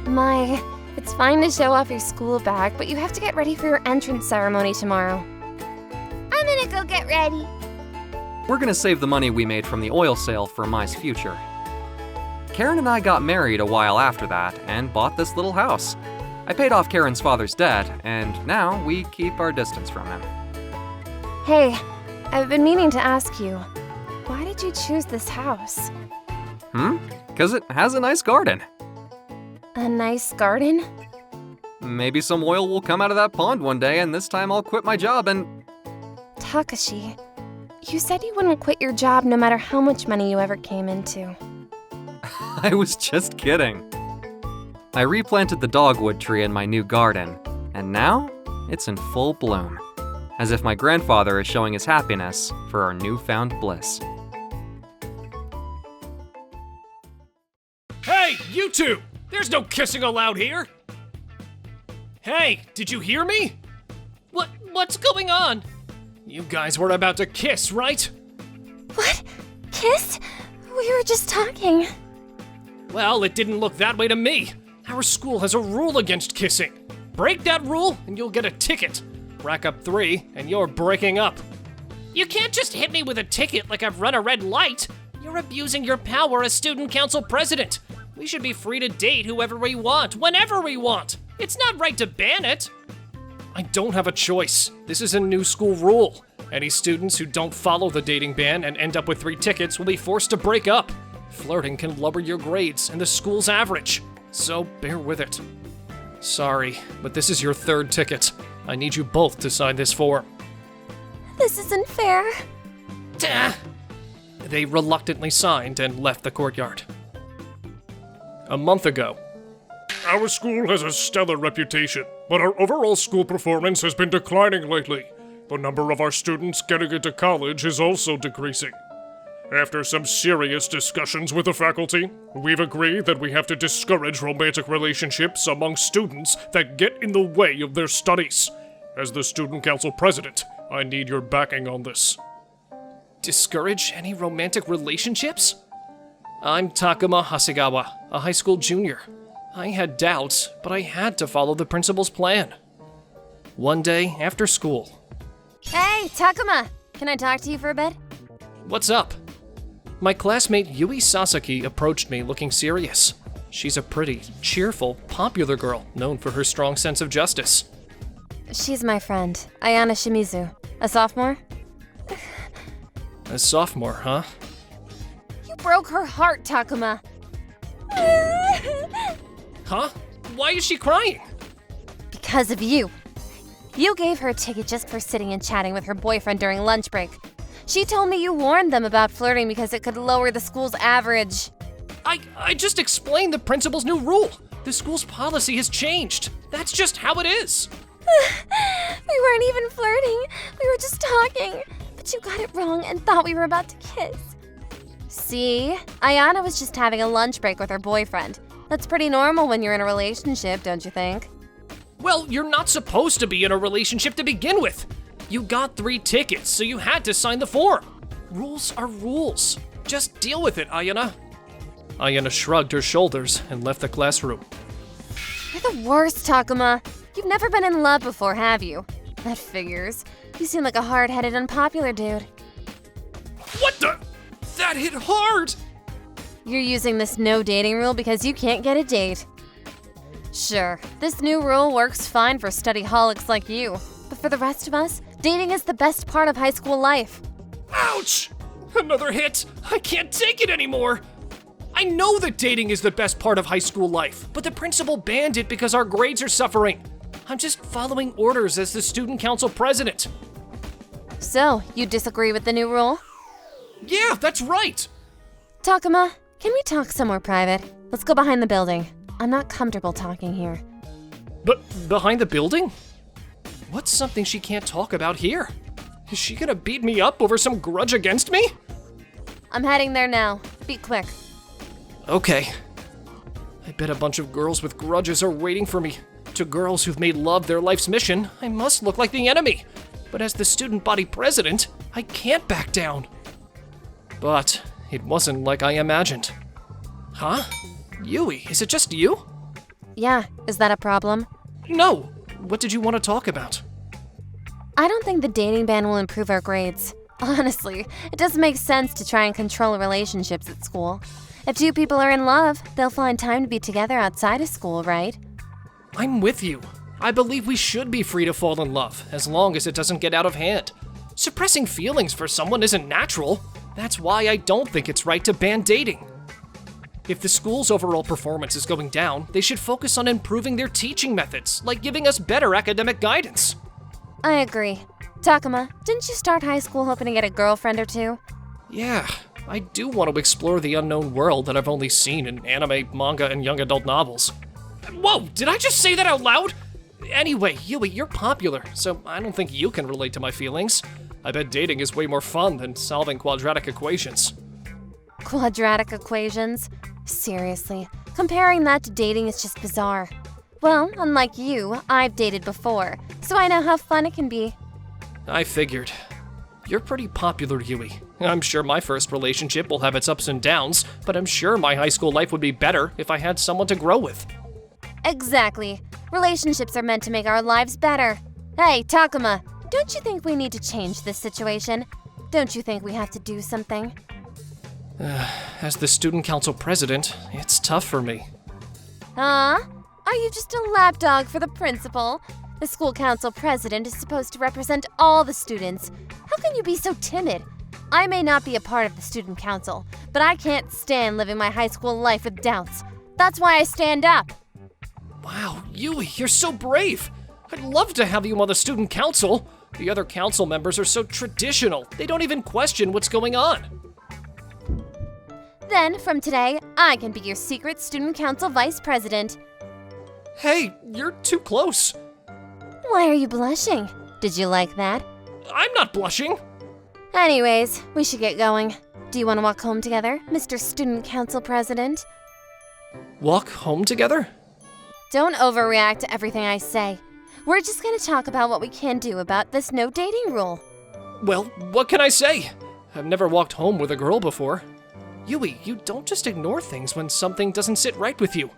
Mai, it's fine to show off your school bag, but you have to get ready for your entrance ceremony tomorrow. I'm gonna go get ready. We're gonna save the money we made from the oil sale for Mai's future. Karen and I got married a while after that and bought this little house. I paid off Karen's father's debt, and now we keep our distance from him. Hey, I've been meaning to ask you, why did you choose this house? Because it has a nice garden. A nice garden? Maybe some oil will come out of that pond one day, and this time I'll quit my job and... Takashi, you said you wouldn't quit your job no matter how much money you ever came into. I was just kidding. I replanted the dogwood tree in my new garden, and now it's in full bloom, as if my grandfather is showing his happiness for our newfound bliss. Hey, you two! There's no kissing allowed here! Hey, did you hear me? What's going on? You guys were about to kiss, right? What? Kiss? We were just talking. Well, it didn't look that way to me. Our school has a rule against kissing. Break that rule and you'll get a ticket. Rack up 3 and you're breaking up. You can't just hit me with a ticket like I've run a red light. You're abusing your power as student council president. We should be free to date whoever we want, whenever we want. It's not right to ban it. I don't have a choice. This is a new school rule. Any students who don't follow the dating ban and end up with 3 tickets will be forced to break up. Flirting can lower your grades and the school's average, so bear with it. Sorry, but this is your 3rd ticket. I need you both to sign this form. This isn't fair. They reluctantly signed and left the courtyard. A month ago. Our school has a stellar reputation, but our overall school performance has been declining lately. The number of our students getting into college is also decreasing. After some serious discussions with the faculty, we've agreed that we have to discourage romantic relationships among students that get in the way of their studies. As the student council president, I need your backing on this. Discourage any romantic relationships? I'm Takuma Hasegawa, a high school junior. I had doubts, but I had to follow the principal's plan. One day after school. Hey, Takuma! Can I talk to you for a bit? What's up? My classmate Yui Sasaki approached me looking serious. She's a pretty, cheerful, popular girl known for her strong sense of justice. She's my friend, Ayana Shimizu. A sophomore? A sophomore, huh? You broke her heart, Takuma. Huh? Why is she crying? Because of you. You gave her a ticket just for sitting and chatting with her boyfriend during lunch break. She told me you warned them about flirting because it could lower the school's average. I just explained the principal's new rule. The school's policy has changed. That's just how it is. We weren't even flirting. We were just talking. But you got it wrong and thought we were about to kiss. See? Ayana was just having a lunch break with her boyfriend. That's pretty normal when you're in a relationship, don't you think? Well, you're not supposed to be in a relationship to begin with. You got 3 tickets, so you had to sign the form. Rules are rules. Just deal with it, Ayana. Ayana shrugged her shoulders and left the classroom. You're the worst, Takuma. You've never been in love before, have you? That figures. You seem like a hard-headed, unpopular dude. What the? That hit hard! You're using this no dating rule because you can't get a date. Sure, this new rule works fine for study-holics like you. But for the rest of us, dating is the best part of high school life. Ouch! Another hit! I can't take it anymore! I know that dating is the best part of high school life, but the principal banned it because our grades are suffering. I'm just following orders as the student council president. So, you disagree with the new rule? Yeah, that's right! Takuma, can we talk somewhere private? Let's go behind the building. I'm not comfortable talking here. But behind the building? What's something she can't talk about here? Is she gonna beat me up over some grudge against me? I'm heading there now. Be quick. Okay. I bet a bunch of girls with grudges are waiting for me. To girls who've made love their life's mission, I must look like the enemy. But as the student body president, I can't back down. But it wasn't like I imagined. Huh? Yui, is it just you? Yeah, is that a problem? No. What did you want to talk about? I don't think the dating ban will improve our grades. Honestly, it doesn't make sense to try and control relationships at school. If 2 people are in love, they'll find time to be together outside of school, right? I'm with you. I believe we should be free to fall in love, as long as it doesn't get out of hand. Suppressing feelings for someone isn't natural. That's why I don't think it's right to ban dating. If the school's overall performance is going down, they should focus on improving their teaching methods, like giving us better academic guidance. I agree. Takuma, didn't you start high school hoping to get a girlfriend or 2? Yeah, I do want to explore the unknown world that I've only seen in anime, manga, and young adult novels. Whoa, did I just say that out loud? Anyway, Yui, you're popular, so I don't think you can relate to my feelings. I bet dating is way more fun than solving quadratic equations. Quadratic equations? Seriously, comparing that to dating is just bizarre. Well, unlike you, I've dated before, so I know how fun it can be. I figured. You're pretty popular, Yui. I'm sure my first relationship will have its ups and downs, but I'm sure my high school life would be better if I had someone to grow with. Exactly. Relationships are meant to make our lives better. Hey, Takuma, don't you think we need to change this situation? Don't you think we have to do something? As the student council president, it's tough for me. Huh? Are you just a lapdog for the principal? The school council president is supposed to represent all the students. How can you be so timid? I may not be a part of the student council, but I can't stand living my high school life with doubts. That's why I stand up. Wow, Yui, you're so brave. I'd love to have you on the student council. The other council members are so traditional. They don't even question what's going on. Then, from today, I can be your secret student council vice president. Hey, you're too close. Why are you blushing? Did you like that? I'm not blushing. Anyways, we should get going. Do you want to walk home together, Mr. Student Council President? Walk home together? Don't overreact to everything I say. We're just gonna talk about what we can do about this no dating rule. Well, what can I say? I've never walked home with a girl before. Yui, you don't just ignore things when something doesn't sit right with you.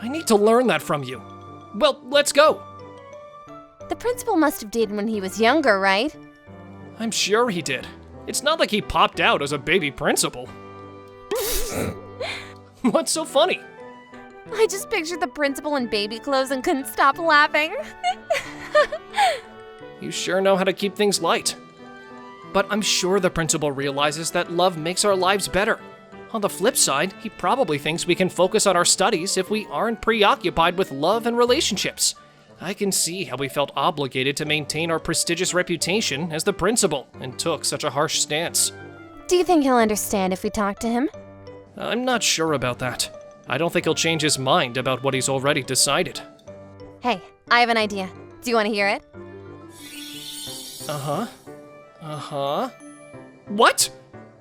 I need to learn that from you. Well, let's go. The principal must have dated when he was younger, right? I'm sure he did. It's not like he popped out as a baby principal. What's so funny? I just pictured the principal in baby clothes and couldn't stop laughing. You sure know how to keep things light. But I'm sure the principal realizes that love makes our lives better. On the flip side, he probably thinks we can focus on our studies if we aren't preoccupied with love and relationships. I can see how we felt obligated to maintain our prestigious reputation as the principal and took such a harsh stance. Do you think he'll understand if we talk to him? I'm not sure about that. I don't think he'll change his mind about what he's already decided. Hey, I have an idea. Do you want to hear it? What?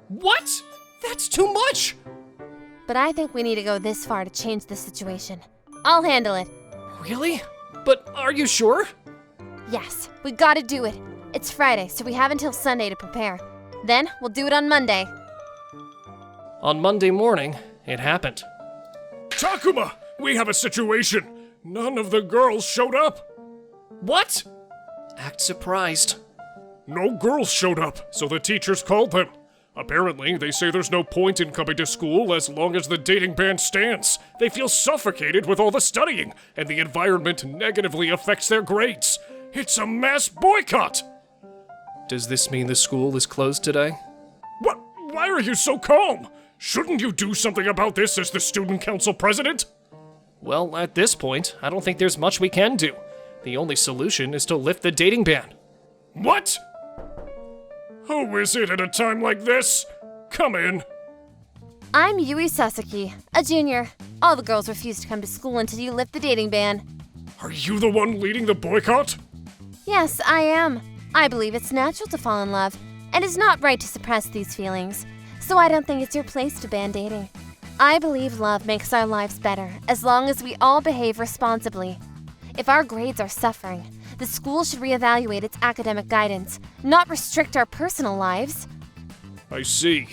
What? That's too much! But I think we need to go this far to change the situation. I'll handle it. Really? But are you sure? Yes, we gotta do it. It's Friday, so we have until Sunday to prepare. Then we'll do it on Monday. On Monday morning, it happened. Takuma, we have a situation. None of the girls showed up. What? Act surprised. No girls showed up, so the teachers called them. Apparently, they say there's no point in coming to school as long as the dating ban stands. They feel suffocated with all the studying, and the environment negatively affects their grades. It's a mass boycott! Does this mean the school is closed today? What? Why are you so calm? Shouldn't you do something about this as the student council president? Well, at this point, I don't think there's much we can do. The only solution is to lift the dating ban. What? Who is it at a time like this? Come in. I'm Yui Sasaki, a junior. All the girls refuse to come to school until you lift the dating ban. Are you the one leading the boycott? Yes, I am. I believe it's natural to fall in love, and it's not right to suppress these feelings. So I don't think it's your place to ban dating. I believe love makes our lives better, as long as we all behave responsibly. If our grades are suffering, the school should reevaluate its academic guidance, not restrict our personal lives. I see.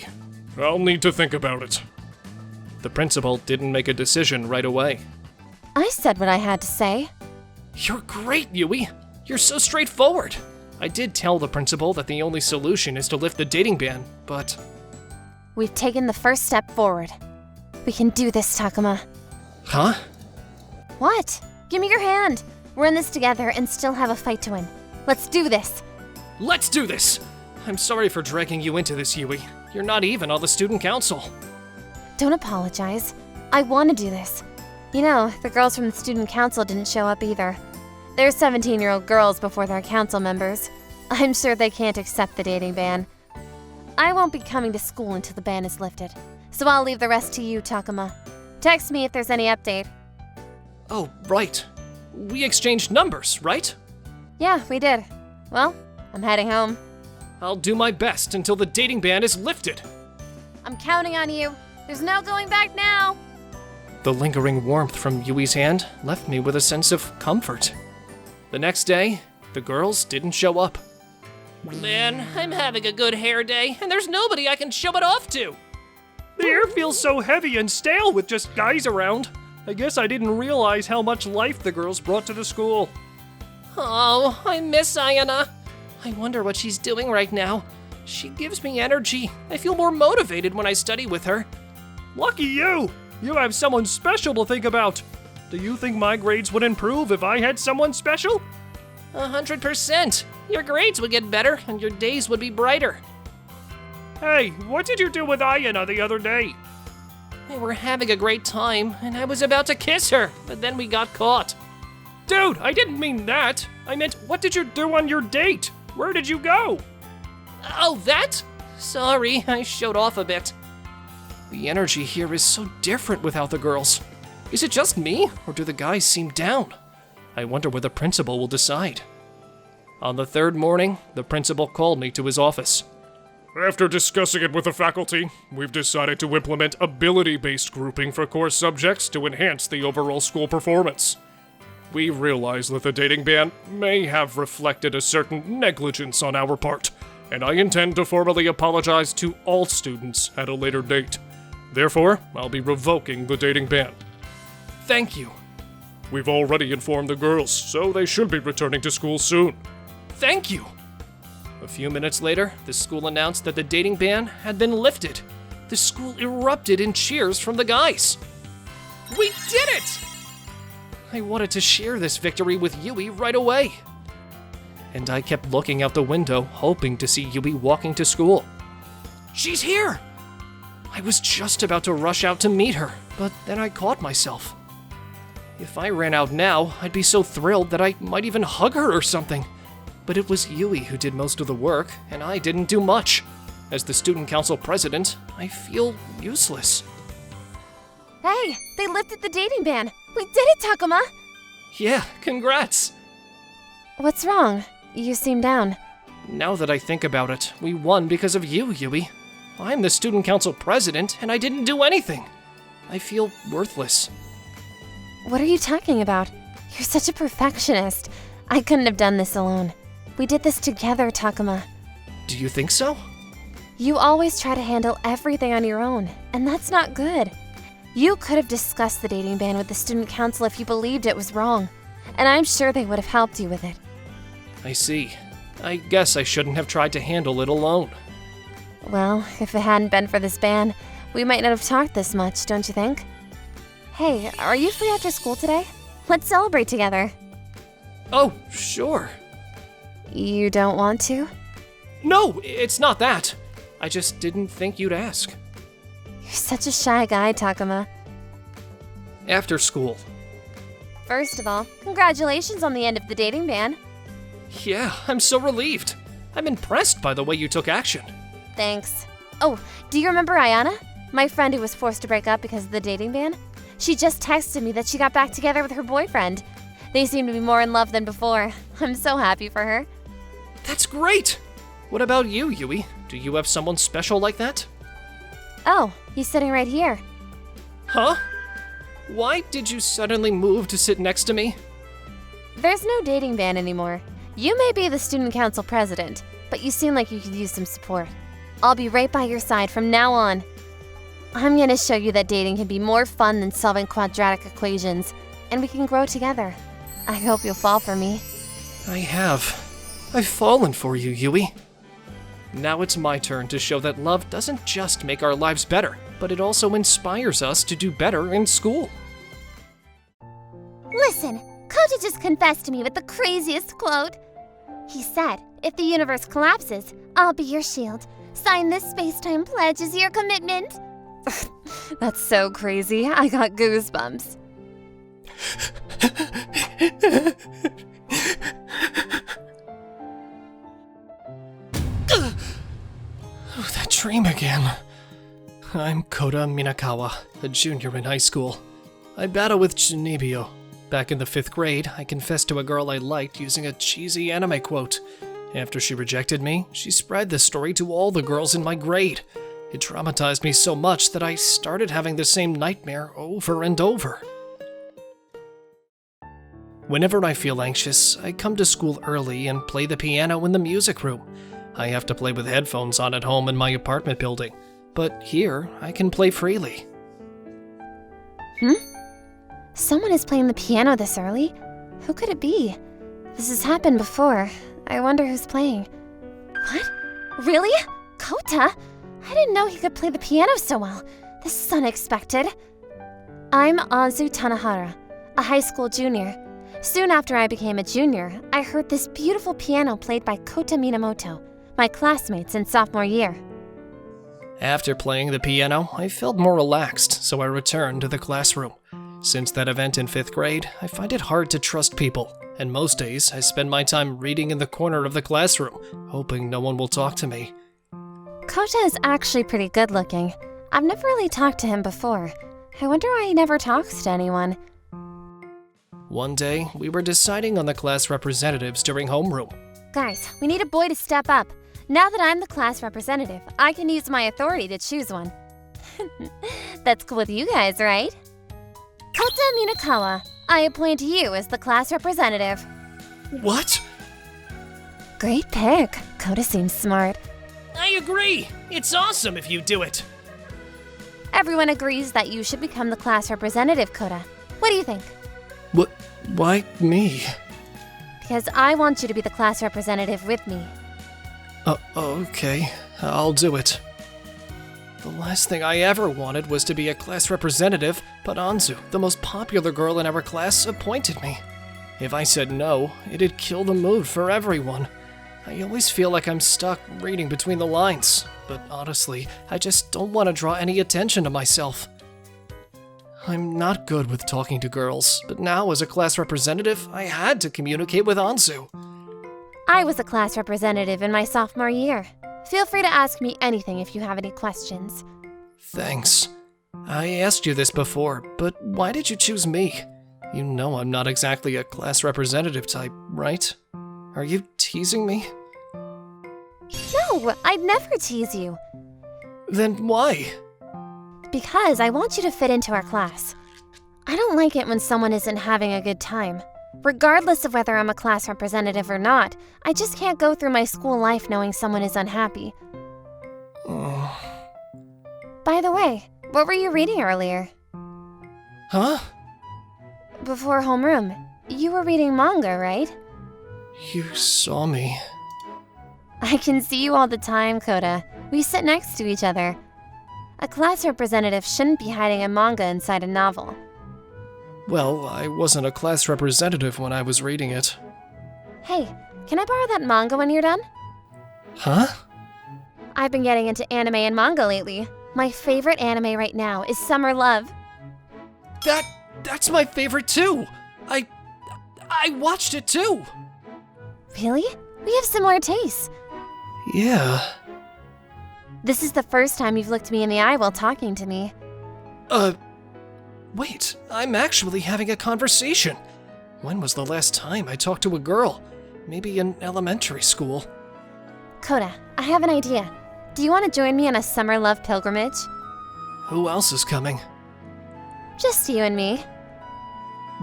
I'll need to think about it. The principal didn't make a decision right away. I said what I had to say. You're great, Yui. You're so straightforward. I did tell the principal that the only solution is to lift the dating ban, but... We've taken the first step forward. We can do this, Takuma. Huh? What? Give me your hand. We're in this together and still have a fight to win. Let's do this. Let's do this! I'm sorry for dragging you into this, Yui. You're not even on the student council. Don't apologize. I want to do this. You know, the girls from the student council didn't show up either. They're 17-year-old girls before they're council members. I'm sure they can't accept the dating ban. I won't be coming to school until the ban is lifted, so I'll leave the rest to you, Takuma. Text me if there's any update. Oh, right. We exchanged numbers, right? Yeah, we did. Well, I'm heading home. I'll do my best until the dating ban is lifted. I'm counting on you. There's no going back now. The lingering warmth from Yui's hand left me with a sense of comfort. The next day, the girls didn't show up. Man, I'm having a good hair day, and there's nobody I can show it off to. The air feels so heavy and stale with just guys around. I guess I didn't realize how much life the girls brought to the school. Oh, I miss Ayana. I wonder what she's doing right now. She gives me energy. I feel more motivated when I study with her. Lucky you! You have someone special to think about. Do you think my grades would improve if I had someone special? 100%. Your grades would get better, and your days would be brighter. Hey, what did you do with Ayana the other day? We were having a great time, and I was about to kiss her, but then we got caught. Dude, I didn't mean that. I meant, what did you do on your date? Where did you go? Oh, that? Sorry, I showed off a bit. The energy here is so different without the girls. Is it just me, or do the guys seem down? I wonder what the principal will decide. On the third morning, the principal called me to his office. After discussing it with the faculty, we've decided to implement ability-based grouping for course subjects to enhance the overall school performance. we realize that the dating ban may have reflected a certain negligence on our part, and I intend to formally apologize to all students at a later date. Therefore, I'll be revoking the dating ban. Thank you. We've already informed the girls, so they should be returning to school soon. Thank you. A few minutes later, the school announced that the dating ban had been lifted. The school erupted in cheers from the guys. We did it! I wanted to share this victory with Yui right away. And I kept looking out the window, hoping to see Yui walking to school. She's here! I was just about to rush out to meet her, but then I caught myself. If I ran out now, I'd be so thrilled that I might even hug her or something. But it was Yui who did most of the work, and I didn't do much. As the student council president, I feel useless. Hey, they lifted the dating ban. We did it, Takuma! Yeah, congrats! What's wrong? You seem down. Now that I think about it, we won because of you, Yui. I'm the student council president, and I didn't do anything. I feel worthless. What are you talking about? You're such a perfectionist. I couldn't have done this alone. We did this together, Takuma. Do you think so? You always try to handle everything on your own, and that's not good. You could have discussed the dating ban with the student council if you believed it was wrong, and I'm sure they would have helped you with it. I see. I guess I shouldn't have tried to handle it alone. Well, if it hadn't been for this ban, we might not have talked this much, don't you think? Hey, are you free after school today? Let's celebrate together. Oh, sure. You don't want to? No, it's not that. I just didn't think you'd ask. You're such a shy guy, Takuma. After school. First of all, congratulations on the end of the dating ban. Yeah, I'm so relieved. I'm impressed by the way you took action. Thanks. Oh, do you remember Ayana? My friend who was forced to break up because of the dating ban? She just texted me that she got back together with her boyfriend. They seem to be more in love than before. I'm so happy for her. That's great! What about you, Yui? Do you have someone special like that? Oh, he's sitting right here. Huh? Why did you suddenly move to sit next to me? There's no dating ban anymore. You may be the student council president, but you seem like you could use some support. I'll be right by your side from now on. I'm gonna show you that dating can be more fun than solving quadratic equations, and we can grow together. I hope you'll fall for me. I have. I've fallen for you, Yui. Now it's my turn to show that love doesn't just make our lives better, but it also inspires us to do better in school. Listen, Kota just confessed to me with the craziest quote. He said, if the universe collapses, I'll be your shield. Sign this space-time pledge as your commitment. That's so crazy. I got goosebumps. Oh, that dream again. I'm Kota Minakawa, a junior in high school. I battle with Chunibyo. Back in the 5th grade, I confessed to a girl I liked using a cheesy anime quote. After she rejected me, she spread this story to all the girls in my grade. It traumatized me so much that I started having the same nightmare over and over. Whenever I feel anxious, I come to school early and play the piano in the music room. I have to play with headphones on at home in my apartment building, but here I can play freely. Someone is playing the piano this early? Who could it be? This has happened before. I wonder who's playing. What? Really? Kota? I didn't know he could play the piano so well. This is unexpected. I'm Azu Tanahara, a high school junior. Soon after I became a junior, I heard this beautiful piano played by Kota Minamoto, my classmates in sophomore year. After playing the piano, I felt more relaxed, so I returned to the classroom. Since that event in 5th grade, I find it hard to trust people, and most days I spend my time reading in the corner of the classroom, hoping no one will talk to me. Kota is actually pretty good looking. I've never really talked to him before. I wonder why he never talks to anyone. One day, we were deciding on the class representatives during homeroom. Guys, we need a boy to step up. Now that I'm the class representative, I can use my authority to choose one. That's cool with you guys, right? Kota Minakawa, I appoint you as the class representative. What? Great pick. Kota seems smart. I agree. It's awesome if you do it. Everyone agrees that you should become the class representative, Kota. What do you think? What? Why me? Because I want you to be the class representative with me. Okay. I'll do it. The last thing I ever wanted was to be a class representative, but Anzu, the most popular girl in our class, appointed me. If I said no, it'd kill the mood for everyone. I always feel like I'm stuck reading between the lines, but honestly, I just don't want to draw any attention to myself. I'm not good with talking to girls, but now as a class representative, I had to communicate with Anzu. I was a class representative in my sophomore year. Feel free to ask me anything if you have any questions. Thanks. I asked you this before, but why did you choose me? You know I'm not exactly a class representative type, right? Are you teasing me? No, I'd never tease you. Then why? Because I want you to fit into our class. I don't like it when someone isn't having a good time. Regardless of whether I'm a class representative or not, I just can't go through my school life knowing someone is unhappy. By the way, what were you reading earlier? Huh? Before homeroom, you were reading manga, right? You saw me. I can see you all the time, Kota. We sit next to each other. A class representative shouldn't be hiding a manga inside a novel. Well, I wasn't a class representative when I was reading it. Hey, can I borrow that manga when you're done? Huh? I've been getting into anime and manga lately. My favorite anime right now is Summer Love. That's my favorite too! I watched it too! Really? We have similar tastes. Yeah. This is the first time you've looked me in the eye while talking to me. Wait, I'm actually having a conversation. When was the last time I talked to a girl? Maybe in elementary school. Kota, I have an idea. Do you want to join me on a summer love pilgrimage? Who else is coming? Just you and me.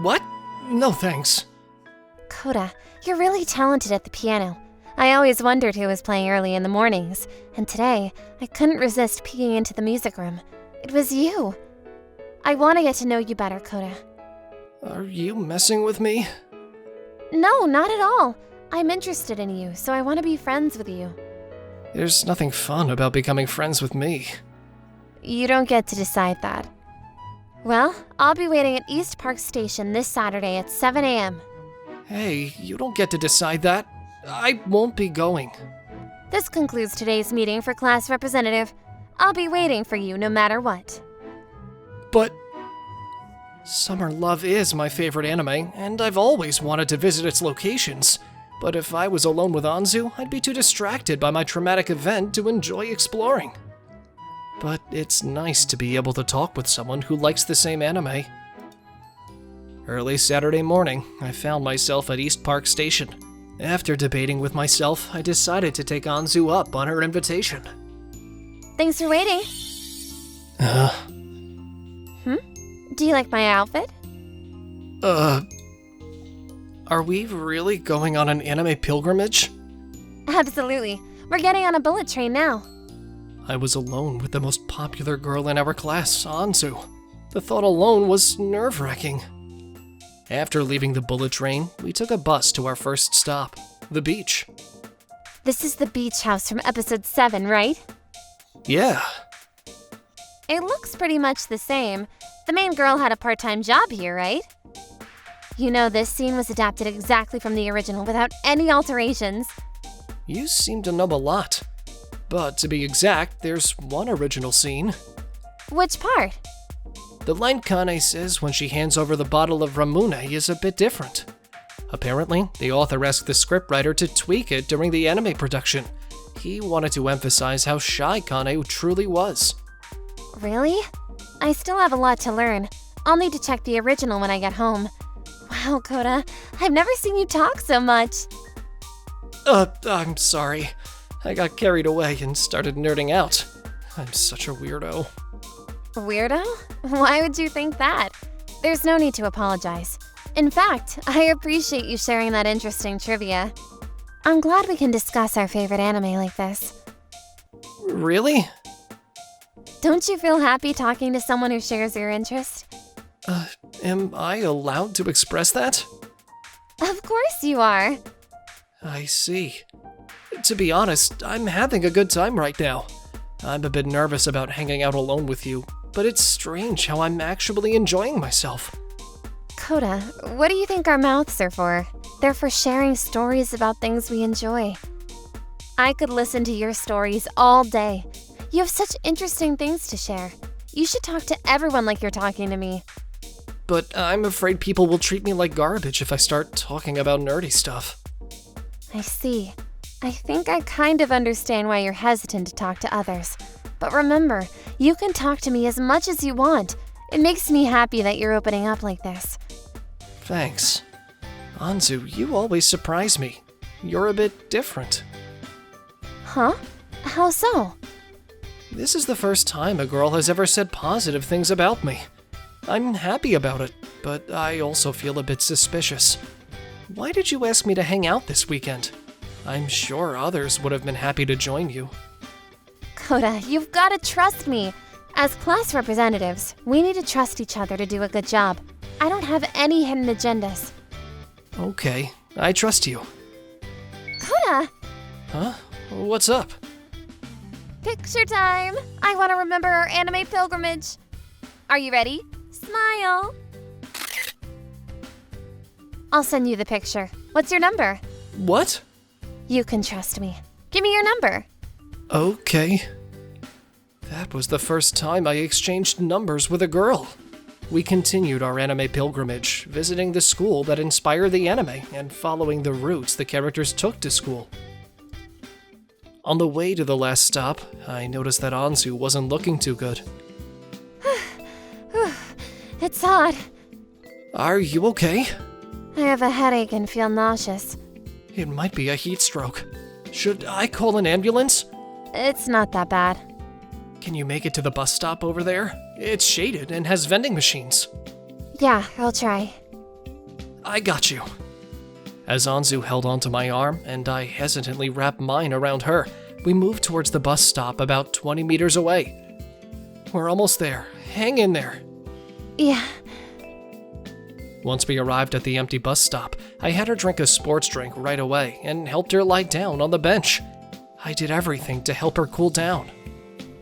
What? No thanks. Kota, you're really talented at the piano. I always wondered who was playing early in the mornings, and today, I couldn't resist peeking into the music room. It was you. I want to get to know you better, Kota. Are you messing with me? No, not at all. I'm interested in you, so I want to be friends with you. There's nothing fun about becoming friends with me. You don't get to decide that. Well, I'll be waiting at East Park Station this Saturday at 7 a.m. Hey, you don't get to decide that. I won't be going. This concludes today's meeting for class representative. I'll be waiting for you no matter what. But Summer Love is my favorite anime, and I've always wanted to visit its locations. But if I was alone with Anzu, I'd be too distracted by my traumatic event to enjoy exploring. But it's nice to be able to talk with someone who likes the same anime. Early Saturday morning, I found myself at East Park Station. After debating with myself, I decided to take Anzu up on her invitation. Thanks for waiting. Do you like my outfit? Are we really going on an anime pilgrimage? Absolutely. We're getting on a bullet train now. I was alone with the most popular girl in our class, Anzu. The thought alone was nerve-wracking. After leaving the bullet train, we took a bus to our first stop, the beach. This is the beach house from episode 7, right? Yeah. It looks pretty much the same. The main girl had a part-time job here, right? You know, this scene was adapted exactly from the original without any alterations. You seem to know a lot. But to be exact, there's one original scene. Which part? The line Kane says when she hands over the bottle of Ramune is a bit different. Apparently, the author asked the scriptwriter to tweak it during the anime production. He wanted to emphasize how shy Kane truly was. Really? I still have a lot to learn. I'll need to check the original when I get home. Wow, Kota, I've never seen you talk so much. I'm sorry. I got carried away and started nerding out. I'm such a weirdo. Weirdo? Why would you think that? There's no need to apologize. In fact, I appreciate you sharing that interesting trivia. I'm glad we can discuss our favorite anime like this. Really? Don't you feel happy talking to someone who shares your interest? Am I allowed to express that? Of course you are. I see. To be honest, I'm having a good time right now. I'm a bit nervous about hanging out alone with you, but it's strange how I'm actually enjoying myself. Kota, what do you think our mouths are for? They're for sharing stories about things we enjoy. I could listen to your stories all day. You have such interesting things to share. You should talk to everyone like you're talking to me. But I'm afraid people will treat me like garbage if I start talking about nerdy stuff. I see. I think I kind of understand why you're hesitant to talk to others. But remember, you can talk to me as much as you want. It makes me happy that you're opening up like this. Thanks. Anzu, you always surprise me. You're a bit different. Huh? How so? This is the first time a girl has ever said positive things about me. I'm happy about it, but I also feel a bit suspicious. Why did you ask me to hang out this weekend? I'm sure others would have been happy to join you. Kota, you've got to trust me. As class representatives, we need to trust each other to do a good job. I don't have any hidden agendas. Okay, I trust you. Kota! Huh? What's up? Picture time! I want to remember our anime pilgrimage. Are you ready? Smile! I'll send you the picture. What's your number? What? You can trust me. Give me your number. Okay. That was the first time I exchanged numbers with a girl. We continued our anime pilgrimage, visiting the school that inspired the anime and following the routes the characters took to school. On the way to the last stop, I noticed that Anzu wasn't looking too good. It's hot. Are you okay? I have a headache and feel nauseous. It might be a heat stroke. Should I call an ambulance? It's not that bad. Can you make it to the bus stop over there? It's shaded and has vending machines. Yeah, I'll try. I got you. As Anzu held onto my arm and I hesitantly wrapped mine around her, we moved towards the bus stop about 20 meters away. We're almost there. Hang in there. Yeah. Once we arrived at the empty bus stop, I had her drink a sports drink right away and helped her lie down on the bench. I did everything to help her cool down.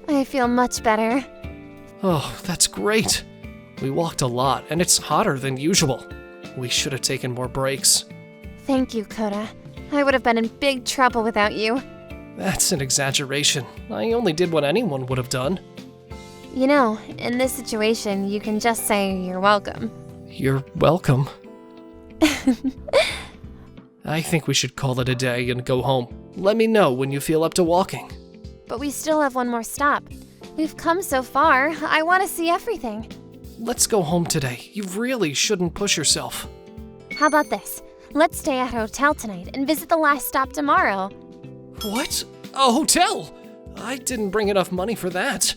I feel much better. Oh, that's great. We walked a lot and it's hotter than usual. We should have taken more breaks. Thank you, Kota. I would have been in big trouble without you. That's an exaggeration. I only did what anyone would have done. You know, in this situation, you can just say you're welcome. You're welcome. I think we should call it a day and go home. Let me know when you feel up to walking. But we still have one more stop. We've come so far, I want to see everything. Let's go home today. You really shouldn't push yourself. How about this? Let's stay at a hotel tonight and visit the last stop tomorrow. What? A hotel? I didn't bring enough money for that.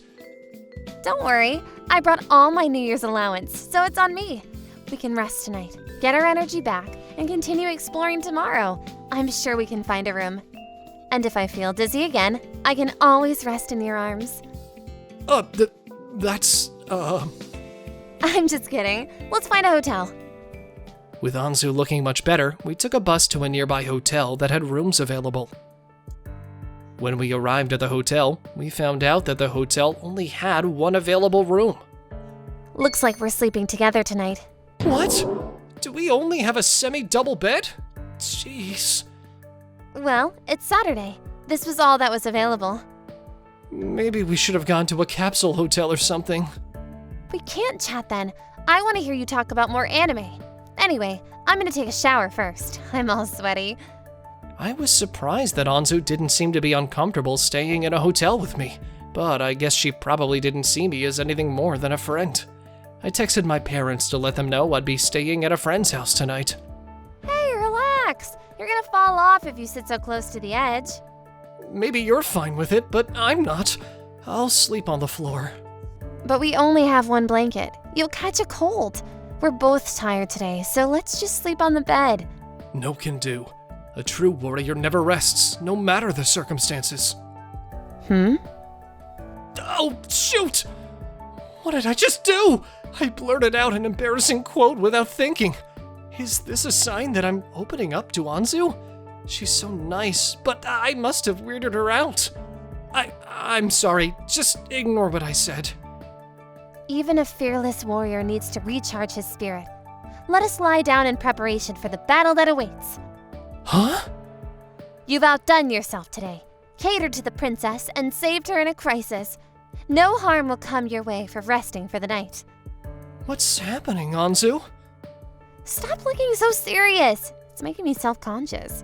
Don't worry, I brought all my New Year's allowance, so it's on me. We can rest tonight, get our energy back, and continue exploring tomorrow. I'm sure we can find a room. And if I feel dizzy again, I can always rest in your arms. That's. I'm just kidding. Let's find a hotel. With Anzu looking much better, we took a bus to a nearby hotel that had rooms available. When we arrived at the hotel, we found out that the hotel only had one available room. Looks like we're sleeping together tonight. What? Do we only have a semi-double bed? Jeez. Well, it's Saturday. This was all that was available. Maybe we should have gone to a capsule hotel or something. We can't chat then. I want to hear you talk about more anime. Anyway, I'm gonna take a shower first. I'm all sweaty. I was surprised that Anzu didn't seem to be uncomfortable staying in a hotel with me, but I guess she probably didn't see me as anything more than a friend. I texted my parents to let them know I'd be staying at a friend's house tonight. Hey, relax. You're gonna fall off if you sit so close to the edge. Maybe you're fine with it, but I'm not. I'll sleep on the floor. But we only have one blanket. You'll catch a cold. We're both tired today, so let's just sleep on the bed. No can do. A true warrior never rests, no matter the circumstances. Oh, shoot! What did I just do? I blurted out an embarrassing quote without thinking. Is this a sign that I'm opening up to Anzu? She's so nice, but I must have weirded her out. I'm sorry, just ignore what I said. Even a fearless warrior needs to recharge his spirit. Let us lie down in preparation for the battle that awaits. Huh? You've outdone yourself today, catered to the princess, and saved her in a crisis. No harm will come your way for resting for the night. What's happening, Anzu? Stop looking so serious. It's making me self-conscious.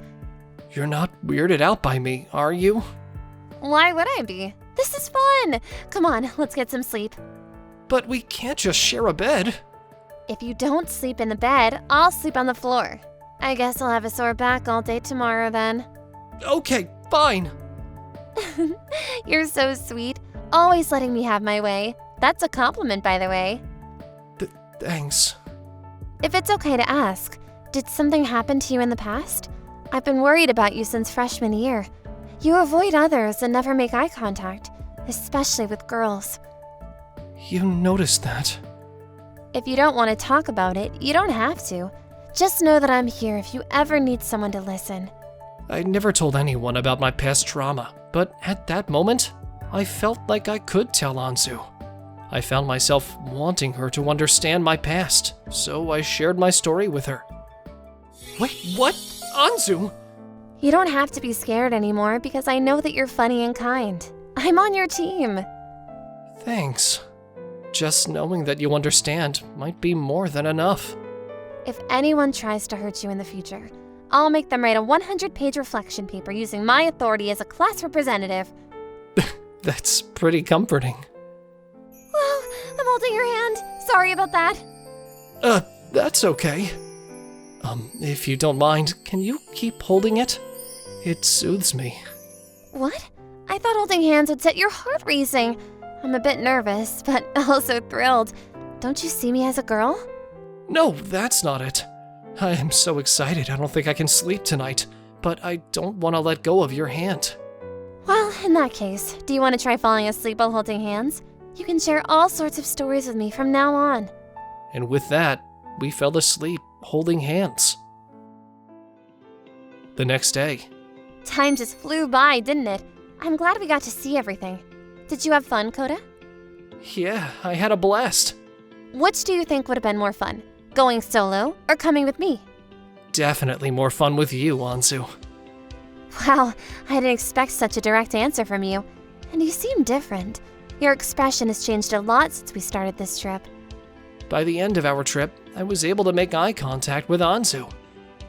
You're not weirded out by me, are you? Why would I be? This is fun. Come on, let's get some sleep. But we can't just share a bed. If you don't sleep in the bed, I'll sleep on the floor. I guess I'll have a sore back all day tomorrow then. Okay, fine. You're so sweet, always letting me have my way. That's a compliment, by the way. Thanks. If it's okay to ask, did something happen to you in the past? I've been worried about you since freshman year. You avoid others and never make eye contact, especially with girls. You noticed that. If you don't want to talk about it, you don't have to. Just know that I'm here if you ever need someone to listen. I never told anyone about my past trauma, but at that moment, I felt like I could tell Anzu. I found myself wanting her to understand my past, so I shared my story with her. Wait, what? Anzu? You don't have to be scared anymore because I know that you're funny and kind. I'm on your team. Thanks. Just knowing that you understand might be more than enough. If anyone tries to hurt you in the future, I'll make them write a 100-page reflection paper using my authority as a class representative. That's pretty comforting. Well, I'm holding your hand. Sorry about that. That's okay. If you don't mind, can you keep holding it? It soothes me. What? I thought holding hands would set your heart racing. I'm a bit nervous, but also thrilled. Don't you see me as a girl? No, that's not it. I am so excited I don't think I can sleep tonight, but I don't want to let go of your hand. Well, in that case, do you want to try falling asleep while holding hands? You can share all sorts of stories with me from now on. And with that, we fell asleep holding hands. The next day. Time just flew by, didn't it? I'm glad we got to see everything. Did you have fun, Kota? Yeah, I had a blast. Which do you think would have been more fun? Going solo or coming with me? Definitely more fun with you, Anzu. Wow, I didn't expect such a direct answer from you. And you seem different. Your expression has changed a lot since we started this trip. By the end of our trip, I was able to make eye contact with Anzu.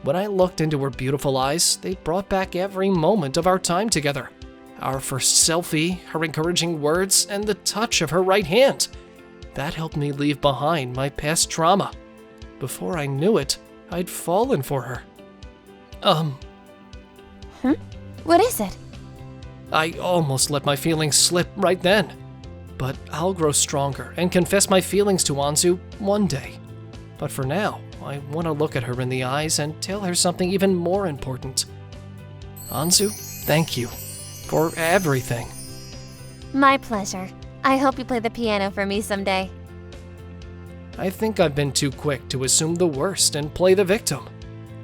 When I looked into her beautiful eyes, they brought back every moment of our time together. Our first selfie, her encouraging words, and the touch of her right hand. That helped me leave behind my past trauma. Before I knew it, I'd fallen for her. What is it? I almost let my feelings slip right then. But I'll grow stronger and confess my feelings to Anzu one day. But for now, I want to look at her in the eyes and tell her something even more important. Anzu, thank you for everything. My pleasure. I hope you play the piano for me someday. I think I've been too quick to assume the worst and play the victim.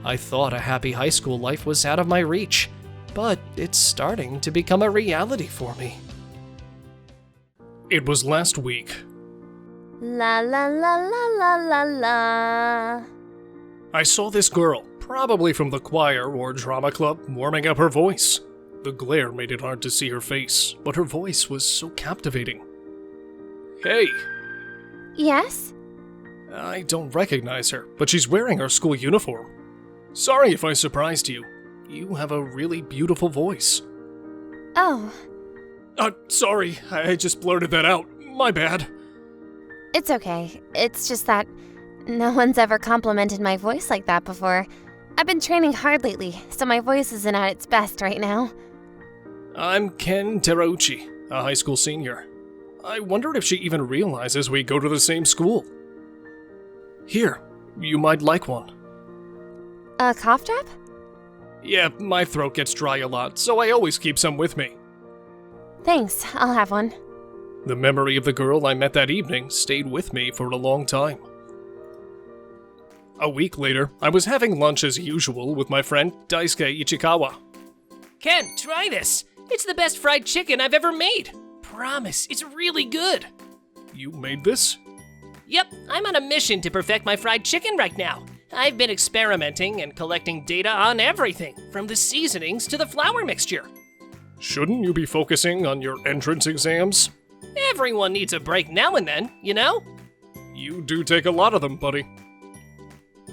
I thought a happy high school life was out of my reach, but it's starting to become a reality for me. It was last week. La la la la la la la. I saw this girl, probably from the choir or drama club, warming up her voice. The glare made it hard to see her face, but her voice was so captivating. Hey! Yes? I don't recognize her, but she's wearing our school uniform. Sorry if I surprised you. You have a really beautiful voice. Oh, Sorry, I just blurted that out. My bad. it's okay. It's just that no one's ever complimented my voice like that before. I've been training hard lately, so my voice isn't at its best right now. I'm Ken Terauchi, a high school senior. I wondered if she even realizes we go to the same school. Here, you might like one. A cough drop? Yeah, my throat gets dry a lot, so I always keep some with me. Thanks, I'll have one. The memory of the girl I met that evening stayed with me for a long time. A week later, I was having lunch as usual with my friend Daisuke Ichikawa. Ken, try this. It's the best fried chicken I've ever made. Promise, it's really good. You made this? Yep, I'm on a mission to perfect my fried chicken right now. I've been experimenting and collecting data on everything, from the seasonings to the flour mixture. Shouldn't you be focusing on your entrance exams? Everyone needs a break now and then, you know? You do take a lot of them, buddy.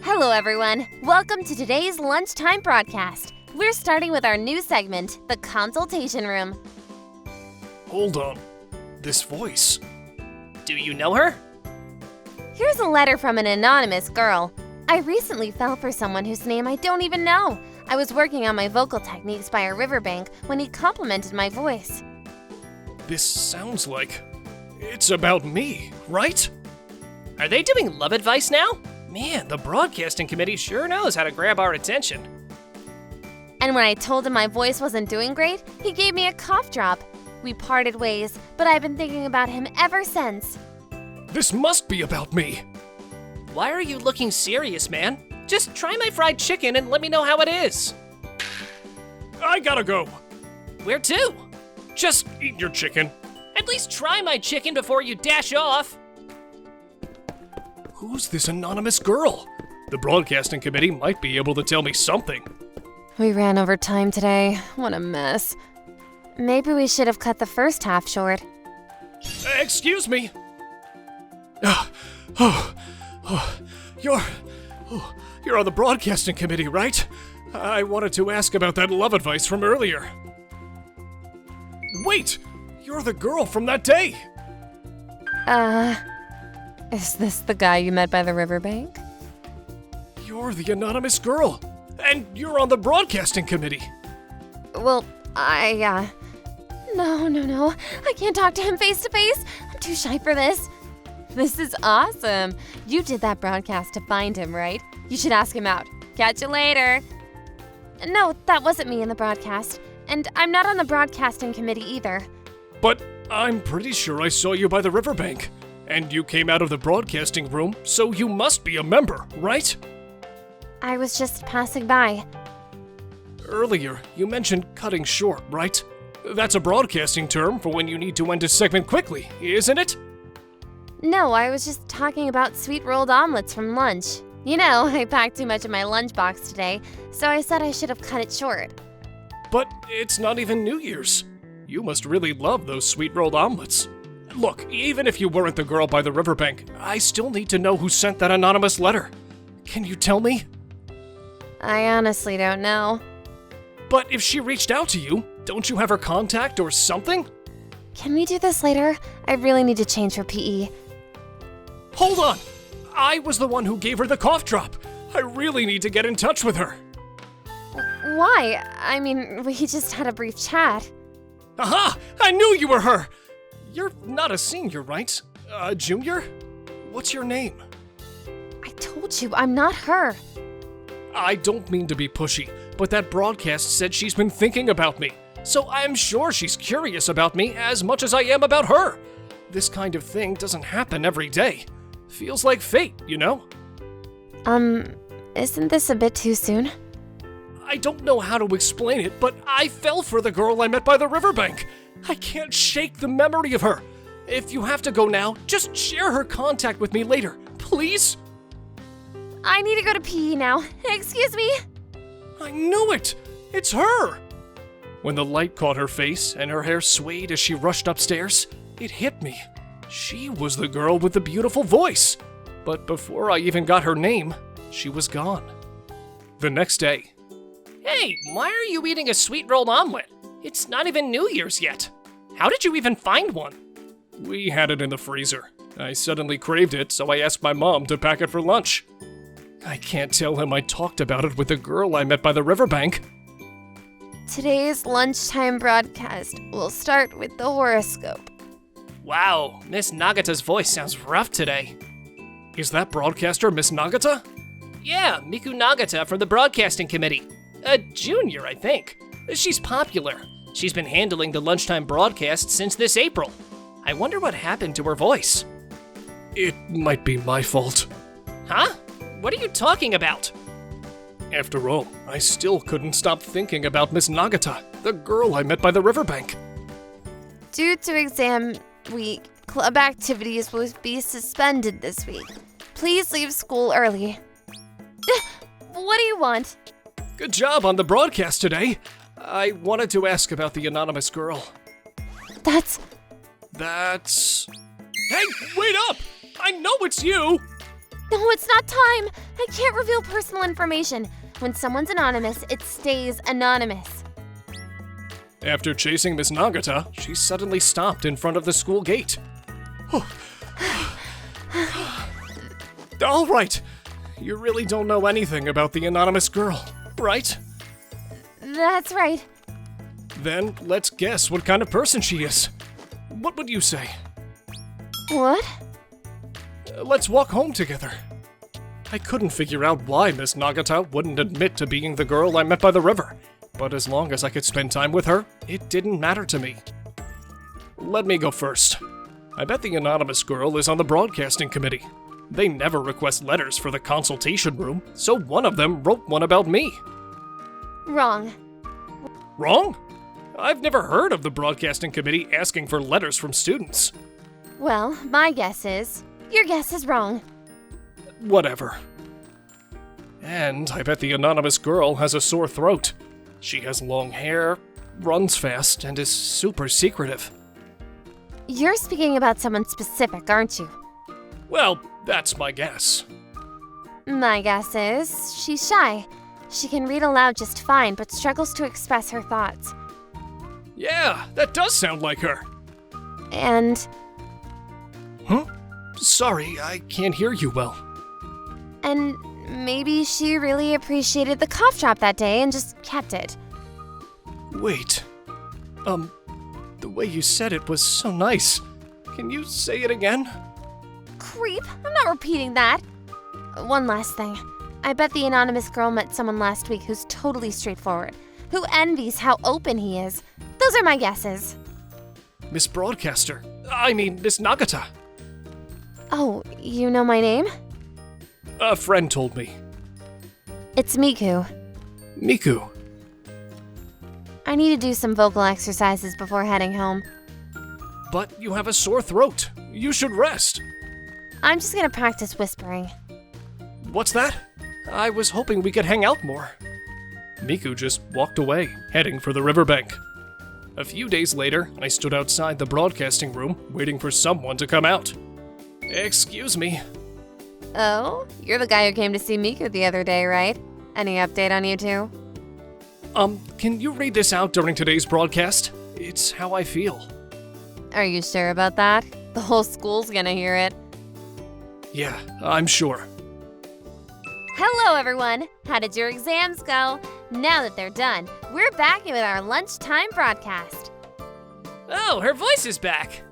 Hello, everyone. Welcome to today's Lunchtime broadcast. We're starting with our new segment, the Consultation Room. Hold on. This voice. Do you know her? Here's a letter from an anonymous girl. I recently fell for someone whose name I don't even know. I was working on my vocal techniques by a riverbank when he complimented my voice. This sounds like... it's about me, right? Are they doing love advice now? Man, the broadcasting committee sure knows how to grab our attention. And when I told him my voice wasn't doing great, he gave me a cough drop. We parted ways, but I've been thinking about him ever since. This must be about me. Why are you looking serious, man? Just try my fried chicken and let me know how it is. I gotta go. Where to? Just eat your chicken. At least try my chicken before you dash off. Who's this anonymous girl? The broadcasting committee might be able to tell me something. We ran over time today. What a mess. Maybe we should have cut the first half short. Excuse me. You're on the broadcasting committee, right? I wanted to ask about that love advice from earlier. Wait! You're the girl from that day! Is this the guy you met by the riverbank? You're the anonymous girl! And you're on the broadcasting committee! Well, No. I can't talk to him face to face. I'm too shy for this. This is awesome. You did that broadcast to find him, right? You should ask him out. Catch you later. No, that wasn't me in the broadcast. And I'm not on the broadcasting committee either. But I'm pretty sure I saw you by the riverbank. And you came out of the broadcasting room, so you must be a member, right? I was just passing by. Earlier, you mentioned cutting short, right? That's a broadcasting term for when you need to end a segment quickly, isn't it? No, I was just talking about sweet rolled omelets from lunch. You know, I packed too much in my lunchbox today, so I said I should have cut it short. But it's not even New Year's. You must really love those sweet rolled omelets. Look, even if you weren't the girl by the riverbank, I still need to know who sent that anonymous letter. Can you tell me? I honestly don't know. But if she reached out to you, don't you have her contact or something? Can we do this later? I really need to change for PE. Hold on! I was the one who gave her the cough drop. I really need to get in touch with her. Why? I mean, we just had a brief chat. Aha! I knew you were her! You're not a senior, right? A junior? What's your name? I told you, I'm not her. I don't mean to be pushy, but that broadcast said she's been thinking about me. So I'm sure she's curious about me as much as I am about her. This kind of thing doesn't happen every day. Feels like fate, you know? Isn't this a bit too soon? I don't know how to explain it, but I fell for the girl I met by the riverbank. I can't shake the memory of her. If you have to go now, just share her contact with me later, please? I need to go to PE now. Excuse me? I knew it! It's her! When the light caught her face and her hair swayed as she rushed upstairs, it hit me. She was the girl with the beautiful voice. But before I even got her name, she was gone. The next day. Hey, why are you eating a sweet rolled omelet? It's not even New Year's yet. How did you even find one? We had it in the freezer. I suddenly craved it, so I asked my mom to pack it for lunch. I can't tell him I talked about it with the girl I met by the riverbank. Today's lunchtime broadcast will start with the horoscope. Wow, Miss Nagata's voice sounds rough today. Is that broadcaster Miss Nagata? Yeah, Miku Nagata from the broadcasting committee. A junior, I think. She's popular. She's been handling the lunchtime broadcast since this April. I wonder what happened to her voice. It might be my fault. Huh? What are you talking about? After all, I still couldn't stop thinking about Miss Nagata, the girl I met by the riverbank. Due to exam week, club activities will be suspended this week. Please leave school early. What do you want? Good job on the broadcast today. I wanted to ask about the anonymous girl. That's... Hey, wait up! I know it's you! No, it's not time. I can't reveal personal information. When someone's anonymous, it stays anonymous. After chasing Miss Nagata, she suddenly stopped in front of the school gate. All right. You really don't know anything about the anonymous girl, right? That's right. Then let's guess what kind of person she is. What would you say? What? Let's walk home together. I couldn't figure out why Miss Nagata wouldn't admit to being the girl I met by the river, but as long as I could spend time with her, it didn't matter to me. Let me go first. I bet the anonymous girl is on the broadcasting committee. They never request letters for the consultation room, so one of them wrote one about me. Wrong. Wrong? I've never heard of the broadcasting committee asking for letters from students. Well, my guess is... Your guess is wrong. Whatever. And I bet the anonymous girl has a sore throat. She has long hair, runs fast, and is super secretive. You're speaking about someone specific, aren't you? Well, that's my guess. My guess is she's shy. She can read aloud just fine, but struggles to express her thoughts. Yeah, that does sound like her. And... Huh? Sorry, I can't hear you well. And maybe she really appreciated the cough drop that day and just kept it. Wait. The way you said it was so nice. Can you say it again? Creep, I'm not repeating that. One last thing. I bet the anonymous girl met someone last week who's totally straightforward, who envies how open he is. Those are my guesses. Miss Broadcaster. I mean, Miss Nagata. Oh, you know my name? A friend told me. It's Miku. Miku. I need to do some vocal exercises before heading home. But you have a sore throat. You should rest. I'm just gonna practice whispering. What's that? I was hoping we could hang out more. Miku just walked away, heading for the riverbank. A few days later, I stood outside the broadcasting room, waiting for someone to come out. Excuse me. Oh? You're the guy who came to see Miku the other day, right? Any update on you two? Can you read this out during today's broadcast? It's how I feel. Are you sure about that? The whole school's gonna hear it. Yeah, I'm sure. Hello, everyone. How did your exams go? Now that they're done, we're back with our lunchtime broadcast. Oh, her voice is back.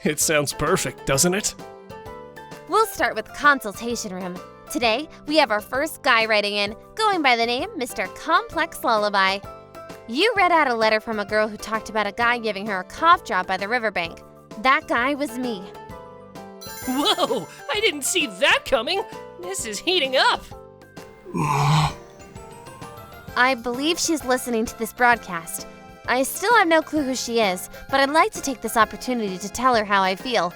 It sounds perfect, doesn't it? We'll start with consultation room. Today, we have our first guy writing in, going by the name Mr. Complex Lullaby. You read out a letter from a girl who talked about a guy giving her a cough drop by the riverbank. That guy was me. Whoa, I didn't see that coming. This is heating up. I believe she's listening to this broadcast. I still have no clue who she is, but I'd like to take this opportunity to tell her how I feel.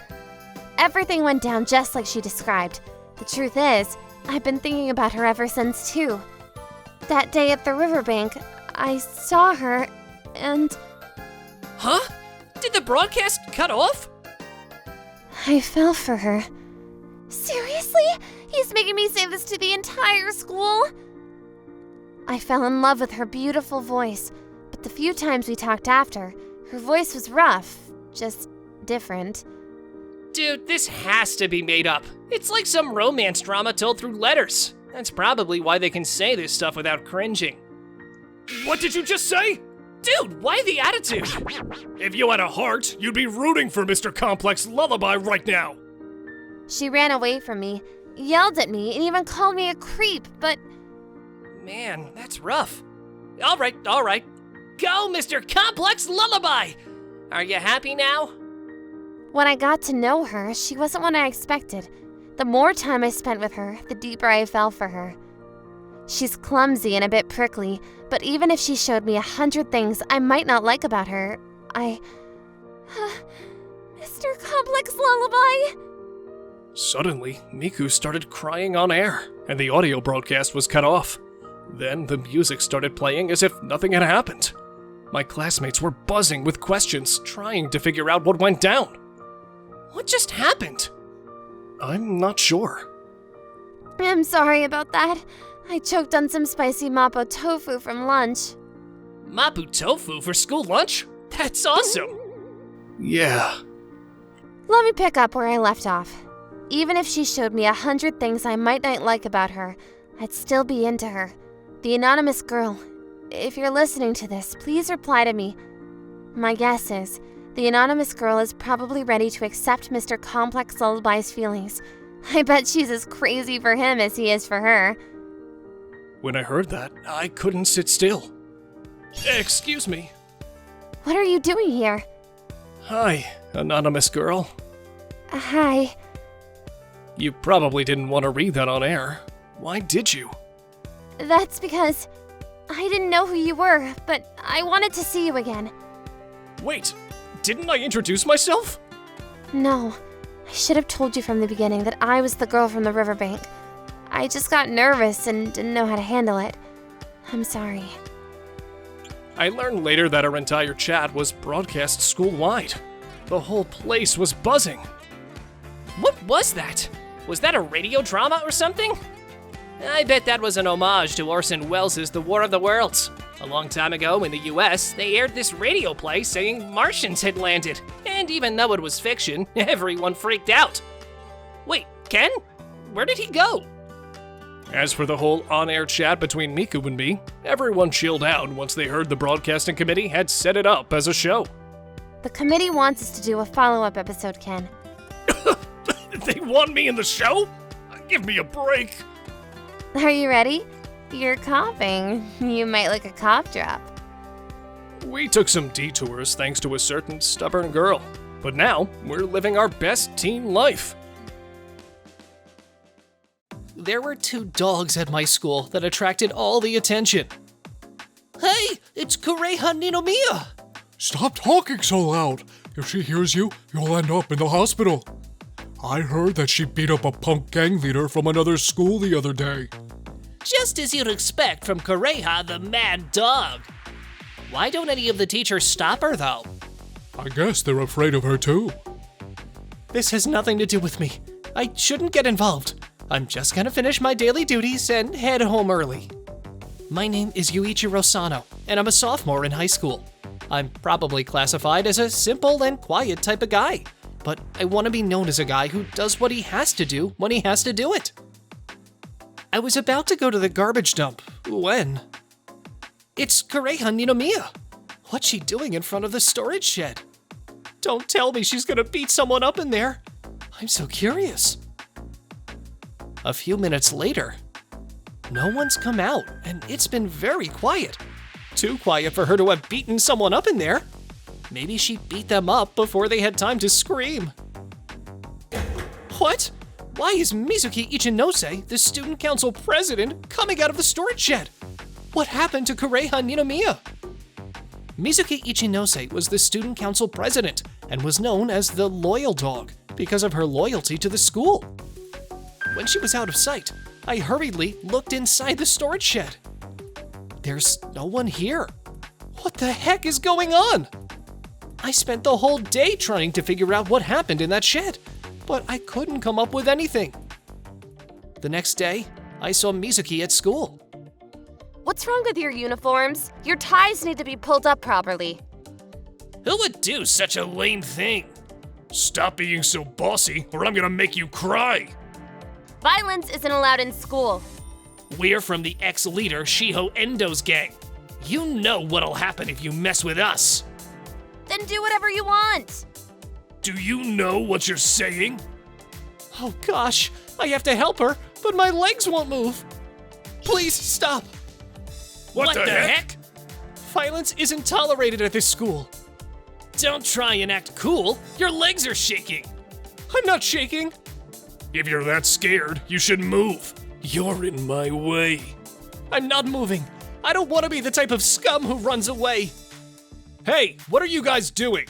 Everything went down just like she described. The truth is, I've been thinking about her ever since, too. That day at the riverbank, I saw her, and... Huh? Did the broadcast cut off? I fell for her. Seriously? He's making me say this to the entire school? I fell in love with her beautiful voice, but the few times we talked after, her voice was rough, just different. Dude, this has to be made up. It's like some romance drama told through letters. That's probably why they can say this stuff without cringing. What did you just say? Dude, why the attitude? If you had a heart, you'd be rooting for Mr. Complex Lullaby right now. She ran away from me, yelled at me, and even called me a creep, but Man, that's rough. All right. Go, Mr. Complex Lullaby! Are you happy now? when I got to know her, she wasn't what I expected. The more time I spent with her, the deeper I fell for her. She's clumsy and a bit prickly, but even if she showed me 100 things I might not like about her, Mr. Complex Lullaby? Suddenly, Miku started crying on air, and the audio broadcast was cut off. Then the music started playing as if nothing had happened. My classmates were buzzing with questions, trying to figure out what went down. What just happened? I'm not sure. I'm sorry about that. I choked on some spicy mapo tofu from lunch. Mapu tofu for school lunch? That's awesome! Yeah. Let me pick up where I left off. Even if she showed me 100 things I might not like about her, I'd still be into her. The anonymous girl. If you're listening to this, please reply to me. My guess is, the anonymous girl is probably ready to accept Mr. Complex Lullaby's feelings. I bet she's as crazy for him as he is for her. When I heard that, I couldn't sit still. Excuse me. What are you doing here? Hi, anonymous girl. Hi. You probably didn't want to read that on air. Why did you? That's because I didn't know who you were, but I wanted to see you again. Wait, didn't I introduce myself? No, I should have told you from the beginning that I was the girl from the riverbank. I just got nervous and didn't know how to handle it. I'm sorry. I learned later that our entire chat was broadcast school-wide. The whole place was buzzing. What was that? Was that a radio drama or something? I bet that was an homage to Orson Welles' The War of the Worlds. A long time ago in the US, they aired this radio play saying Martians had landed. And even though it was fiction, everyone freaked out. Wait, Ken? Where did he go? As for the whole on-air chat between Miku and me, everyone chilled out once they heard the broadcasting committee had set it up as a show. The committee wants us to do a follow-up episode, Ken. They want me in the show? Give me a break. Are you ready? You're coughing. You might like a cough drop. We took some detours thanks to a certain stubborn girl, but now we're living our best teen life. There were 2 dogs at my school that attracted all the attention. Hey, it's Kureha Ninomiya! Stop talking so loud. If she hears you, you'll end up in the hospital. I heard that she beat up a punk gang leader from another school the other day. Just as you'd expect from Kureha the mad dog. Why don't any of the teachers stop her, though? I guess they're afraid of her too. This has nothing to do with me. I shouldn't get involved. I'm just gonna finish my daily duties and head home early. My name is Yuichiro Sano, and I'm a sophomore in high school. I'm probably classified as a simple and quiet type of guy, but I want to be known as a guy who does what he has to do when he has to do it. I was about to go to the garbage dump when... It's Kureha Ninomiya. What's she doing in front of the storage shed? Don't tell me she's gonna beat someone up in there. I'm so curious. A few minutes later, no one's come out, and it's been very quiet. Too quiet for her to have beaten someone up in there. Maybe she beat them up before they had time to scream. What? Why is Mizuki Ichinose, the student council president, coming out of the storage shed? What happened to Kureha Ninomiya? Mizuki Ichinose was the student council president and was known as the Loyal Dog because of her loyalty to the school. When she was out of sight, I hurriedly looked inside the storage shed. There's no one here. What the heck is going on? I spent the whole day trying to figure out what happened in that shed, but I couldn't come up with anything. The next day, I saw Mizuki at school. What's wrong with your uniforms? Your ties need to be pulled up properly. Who would do such a lame thing? Stop being so bossy, or I'm gonna make you cry. Violence isn't allowed in school. We're from the ex-leader Shiho Endo's gang. You know what'll happen if you mess with us. Then do whatever you want. Do you know what you're saying? Oh gosh, I have to help her, but my legs won't move. Please stop. What the heck? Violence isn't tolerated at this school. Don't try and act cool. Your legs are shaking. I'm not shaking. If you're that scared, you should move. You're in my way. I'm not moving. I don't want to be the type of scum who runs away. Hey, what are you guys doing?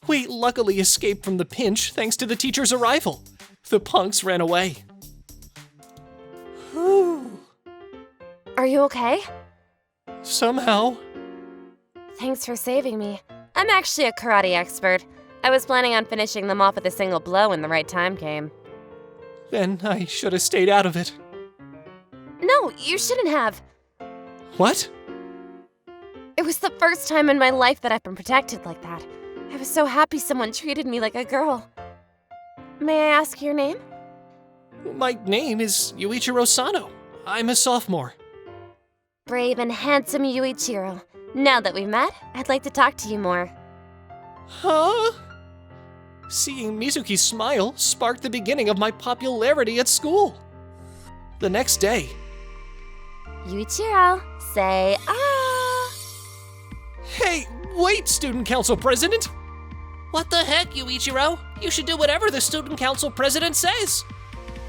We luckily escaped from the pinch thanks to the teacher's arrival. The punks ran away. Are you okay? Somehow. Thanks for saving me. I'm actually a karate expert. I was planning on finishing them off with a single blow when the right time came. Then I should have stayed out of it. No, you shouldn't have. What? It was the first time in my life that I've been protected like that. I was so happy someone treated me like a girl. May I ask your name? My name is Yuichiro Sano. I'm a sophomore. Brave and handsome Yuichiro. Now that we've met, I'd like to talk to you more. Huh? Seeing Mizuki smile sparked the beginning of my popularity at school. The next day. Yuichiro, say ah. Hey, wait, student council president! What the heck, Yuichiro? You should do whatever the student council president says.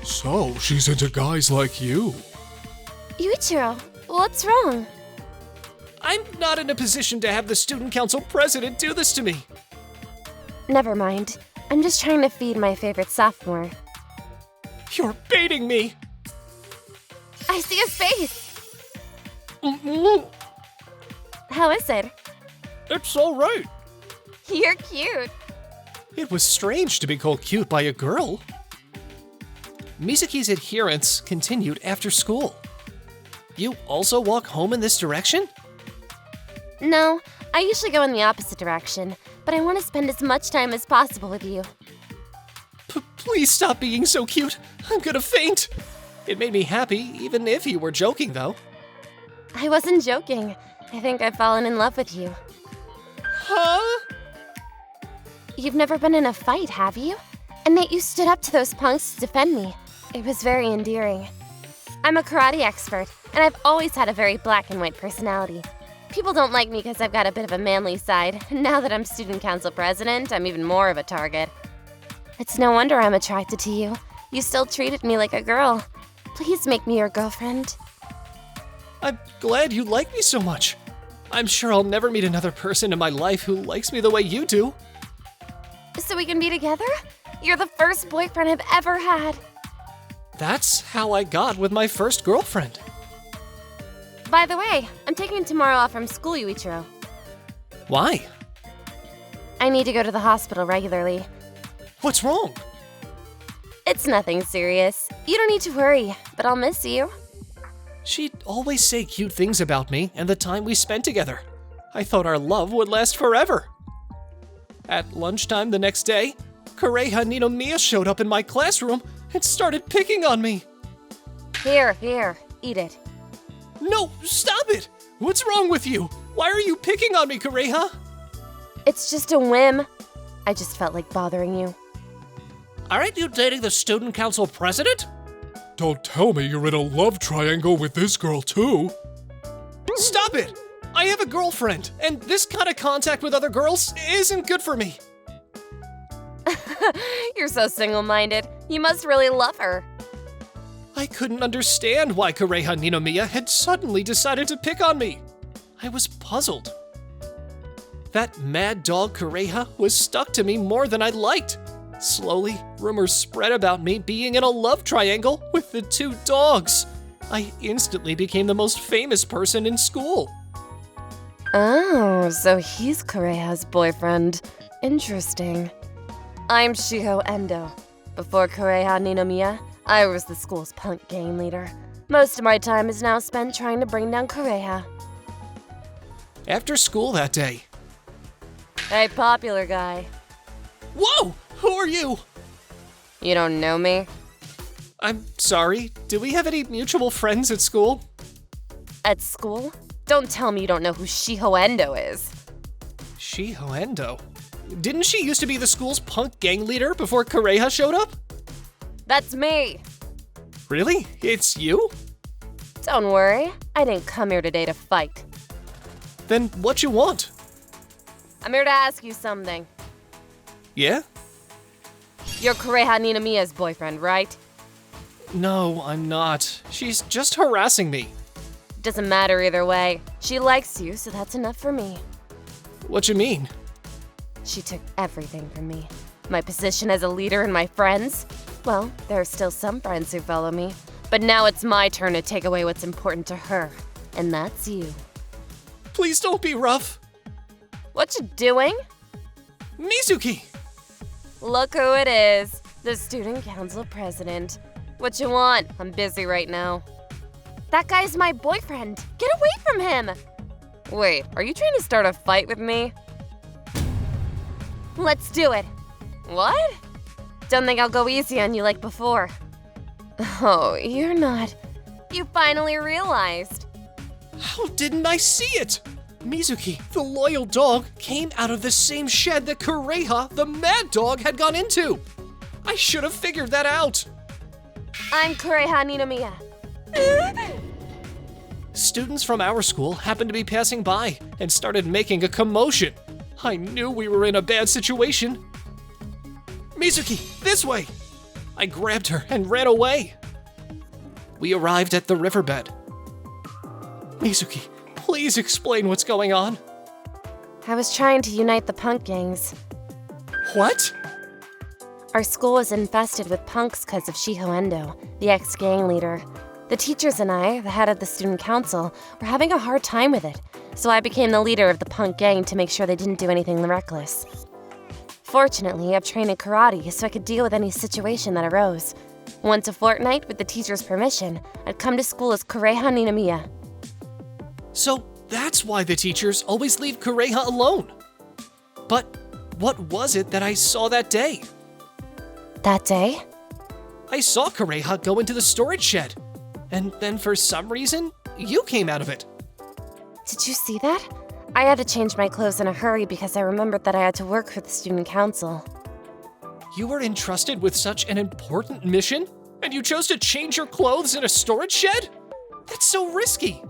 So, she's into guys like you. Yuichiro, what's wrong? I'm not in a position to have the student council president do this to me. Never mind. I'm just trying to feed my favorite sophomore. You're baiting me! I see his face! Mm-mm. How is it? It's alright. You're cute. It was strange to be called cute by a girl. Mizuki's adherence continued after school. You also walk home in this direction? No, I usually go in the opposite direction, but I want to spend as much time as possible with you. Please stop being so cute. I'm gonna faint. It made me happy, even if you were joking, though. I wasn't joking. I think I've fallen in love with you. Huh? You've never been in a fight, have you? And that you stood up to those punks to defend me. It was very endearing. I'm a karate expert, and I've always had a very black and white personality. People don't like me because I've got a bit of a manly side. Now that I'm student council president, I'm even more of a target. It's no wonder I'm attracted to you. You still treated me like a girl. Please make me your girlfriend. I'm glad you like me so much. I'm sure I'll never meet another person in my life who likes me the way you do. So we can be together? You're the first boyfriend I've ever had. That's how I got with my first girlfriend. By the way, I'm taking tomorrow off from school, Yuichiro. Why? I need to go to the hospital regularly. What's wrong? It's nothing serious. You don't need to worry, but I'll miss you. She'd always say cute things about me and the time we spent together. I thought our love would last forever. At lunchtime the next day, Kureha Ninomiya showed up in my classroom and started picking on me. Here, eat it. No, stop it! What's wrong with you? Why are you picking on me, Kureha? It's just a whim. I just felt like bothering you. Aren't you dating the student council president? Don't tell me you're in a love triangle with this girl too. Stop it! I have a girlfriend, and this kind of contact with other girls isn't good for me. You're so single-minded. You must really love her. I couldn't understand why Kureha Ninomiya had suddenly decided to pick on me. I was puzzled. That mad dog Kureha was stuck to me more than I liked. Slowly, rumors spread about me being in a love triangle with the two dogs. I instantly became the most famous person in school. Oh, so he's Kureha's boyfriend. Interesting. I'm Shiho Endo. Before Kureha Ninomiya, I was the school's punk gang leader. Most of my time is now spent trying to bring down Kureha. After school that day. Hey, popular guy. Whoa! Who are you? You don't know me? I'm sorry, do we have any mutual friends at school? At school? Don't tell me you don't know who Shiho Endo is. Shiho Endo? Didn't she used to be the school's punk gang leader before Kureha showed up? That's me. Really? It's you? Don't worry, I didn't come here today to fight. Then what you want? I'm here to ask you something. Yeah? You're Kureha Ninamiya's boyfriend, right? No, I'm not. She's just harassing me. Doesn't matter either way. She likes you, so that's enough for me. What you mean? She took everything from me. My position as a leader and my friends. Well, there are still some friends who follow me. But now it's my turn to take away what's important to her. And that's you. Please don't be rough. What you doing? Mizuki! Look who it is. The student council president. What you want? I'm busy right now. That guy's my boyfriend. Get away from him! Wait, are you trying to start a fight with me? Let's do it. What? Don't think I'll go easy on you like before. Oh, you're not. You finally realized. How didn't I see it? Mizuki, the loyal dog, came out of the same shed that Kureha, the mad dog, had gone into. I should have figured that out. I'm Kureha Ninamiya. Students from our school happened to be passing by and started making a commotion. I knew we were in a bad situation. Mizuki, this way! I grabbed her and ran away. We arrived at the riverbed. Mizuki, please explain what's going on. I was trying to unite the punk gangs. What? Our school was infested with punks because of Shiho Endo, the ex-gang leader. The teachers and I, the head of the student council, were having a hard time with it, so I became the leader of the punk gang to make sure they didn't do anything reckless. Fortunately, I've trained in karate so I could deal with any situation that arose. Once a fortnight, with the teacher's permission, I'd come to school as Kureha Ninamiya. So that's why the teachers always leave Kureha alone. But what was it that I saw that day? That day? I saw Kureha go into the storage shed. And then for some reason, you came out of it. Did you see that? I had to change my clothes in a hurry because I remembered that I had to work for the student council. You were entrusted with such an important mission? And you chose to change your clothes in a storage shed? That's so risky.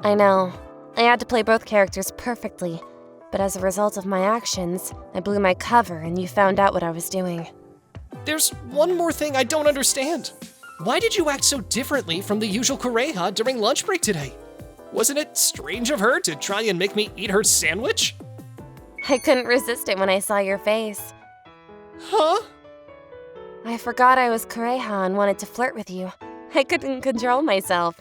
I know. I had to play both characters perfectly. But as a result of my actions, I blew my cover and you found out what I was doing. There's one more thing I don't understand. Why did you act so differently from the usual Kureha during lunch break today? Wasn't it strange of her to try and make me eat her sandwich? I couldn't resist it when I saw your face. Huh? I forgot I was Kureha and wanted to flirt with you. I couldn't control myself.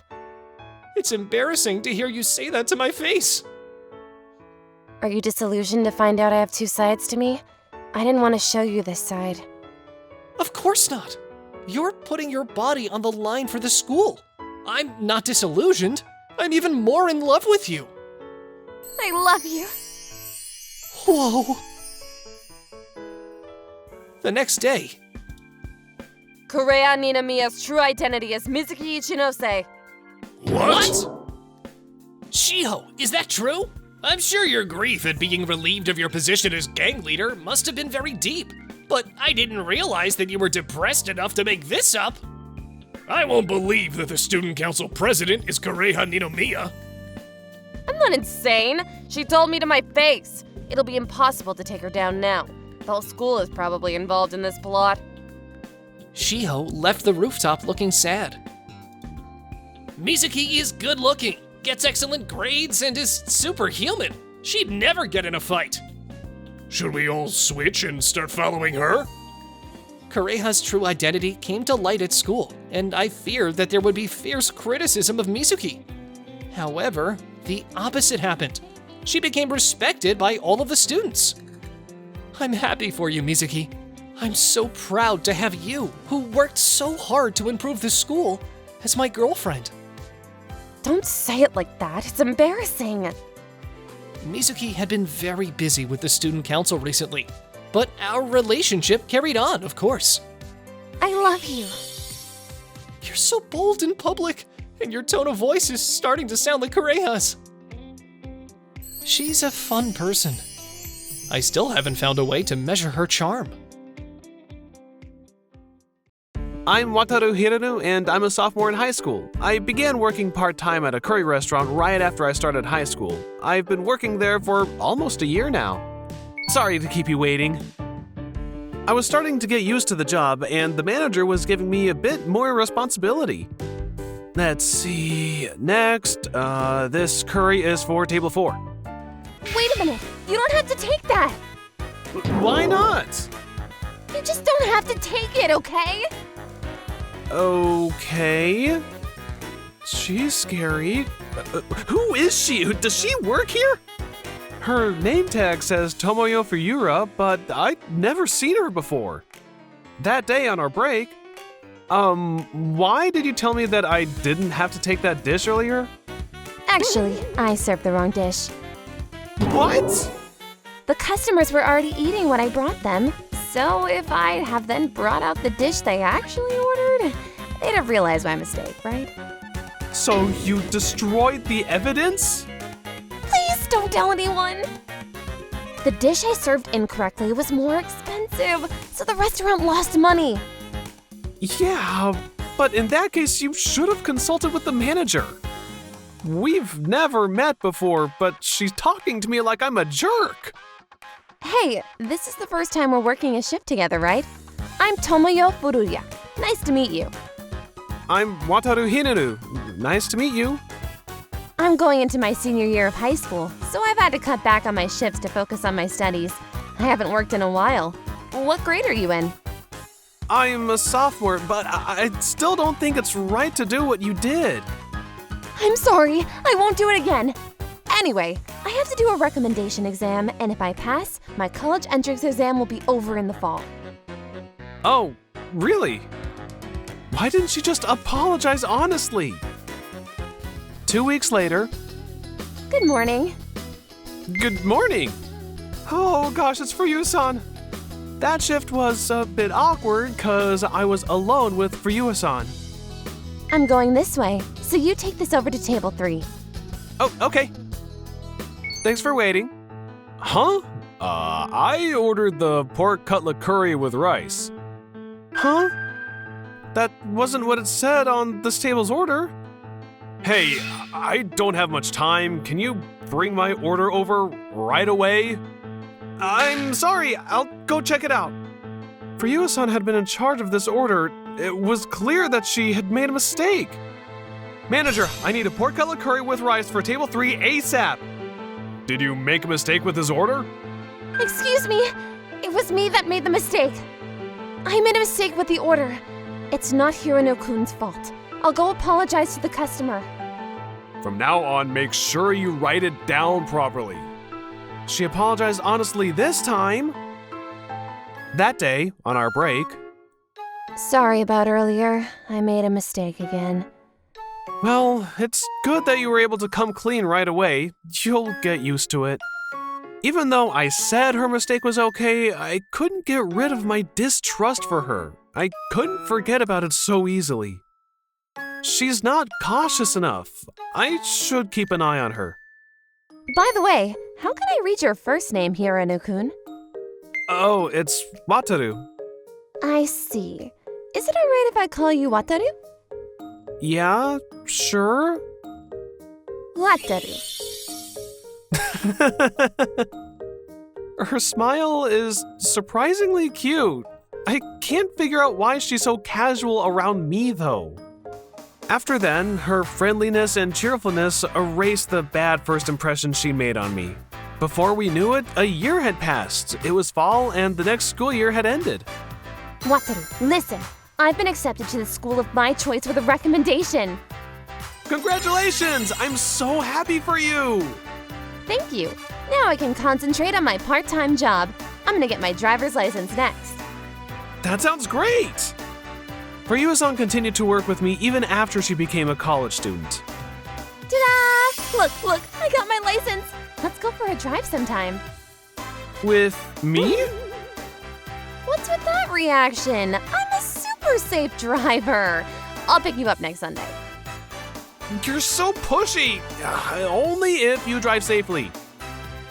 It's embarrassing to hear you say that to my face. Are you disillusioned to find out I have two sides to me? I didn't want to show you this side. Of course not. You're putting your body on the line for the school. I'm not disillusioned. I'm even more in love with you. I love you. Whoa. The next day. Kureha Ninamiya's true identity is Mizuki Ichinose. What? Shiho, is that true? I'm sure your grief at being relieved of your position as gang leader must have been very deep, but I didn't realize that you were depressed enough to make this up. I won't believe that the student council president is Kureha Ninamiya. I'm not insane. She told me to my face. It'll be impossible to take her down now. The whole school is probably involved in this plot. Shiho left the rooftop looking sad. Mizuki is good looking, gets excellent grades, and is superhuman. She'd never get in a fight. Should we all switch and start following her? Kureha's true identity came to light at school, and I feared that there would be fierce criticism of Mizuki. However, the opposite happened. She became respected by all of the students. I'm happy for you, Mizuki. I'm so proud to have you, who worked so hard to improve the school, as my girlfriend. Don't say it like that. It's embarrassing. Mizuki had been very busy with the student council recently, but our relationship carried on, of course. I love you. You're so bold in public, and your tone of voice is starting to sound like Kureha's. She's a fun person. I still haven't found a way to measure her charm. I'm Wataru Hironu, and I'm a sophomore in high school. I began working part-time at a curry restaurant right after I started high school. I've been working there for almost a year now. Sorry to keep you waiting. I was starting to get used to the job, and the manager was giving me a bit more responsibility. Let's see. Next, this curry is for table 4. Wait a minute. You don't have to take that. Why not? You just don't have to take it, okay? Okay. She's scary. Who is she? Does she work here? Her name tag says Tomoyo Fuyura, but I'd never seen her before. That day on our break, why did you tell me that I didn't have to take that dish earlier? Actually, I served the wrong dish. What? The customers were already eating what I brought them, so if I have then brought out the dish they actually ordered, they'd have realized my mistake, right? So you destroyed the evidence? Please don't tell anyone! The dish I served incorrectly was more expensive, so the restaurant lost money. Yeah, but in that case, you should have consulted with the manager. We've never met before, but she's talking to me like I'm a jerk. Hey, this is the first time we're working a shift together, right? I'm Tomoyo Furuya. Nice to meet you. I'm Wataru Hironu. Nice to meet you. I'm going into my senior year of high school, so I've had to cut back on my shifts to focus on my studies. I haven't worked in a while. What grade are you in? I'm a sophomore, but I still don't think it's right to do what you did. I'm sorry, I won't do it again. Anyway, I have to do a recommendation exam, and if I pass, my college entrance exam will be over in the fall. Oh, really? Why didn't she just apologize honestly? 2 weeks later. Good morning. Good morning. Oh gosh, it's for you, son. That shift was a bit awkward because I was alone with Fuyua-san. I'm going this way, so you take this over to table 3. Oh, okay. Thanks for waiting. Huh? I ordered the pork cutlet curry with rice. Huh? That wasn't what it said on this table's order. Hey, I don't have much time. Can you bring my order over right away? I'm sorry, I'll go check it out. Fuyua-san had been in charge of this order. It was clear that she had made a mistake. Manager, I need a pork cutlet curry with rice for table 3 ASAP. Did you make a mistake with this order? Excuse me, it was me that made the mistake. I made a mistake with the order. It's not Hirono-kun's fault. I'll go apologize to the customer. From now on, make sure you write it down properly. She apologized honestly this time. That day, on our break. Sorry about earlier. I made a mistake again. Well, it's good that you were able to come clean right away. You'll get used to it. Even though I said her mistake was okay, I couldn't get rid of my distrust for her. I couldn't forget about it so easily. She's not cautious enough. I should keep an eye on her. By the way, how can I read your first name, Hirono-kun? Oh, it's Wataru. I see. Is it alright if I call you Wataru? Yeah, sure. Wataru. Her smile is surprisingly cute. I can't figure out why she's so casual around me, though. After then, her friendliness and cheerfulness erased the bad first impression she made on me. Before we knew it, a year had passed. It was fall, and the next school year had ended. Wataru, listen. I've been accepted to the school of my choice with a recommendation. Congratulations! I'm so happy for you! Thank you. Now I can concentrate on my part-time job. I'm gonna get my driver's license next. That sounds great! Fuyua-san continued to work with me even after she became a college student. Ta-da! Look, I got my license. Let's go for a drive sometime. With me? What's with that reaction? I'm a super safe driver. I'll pick you up next Sunday. You're so pushy! Only if you drive safely.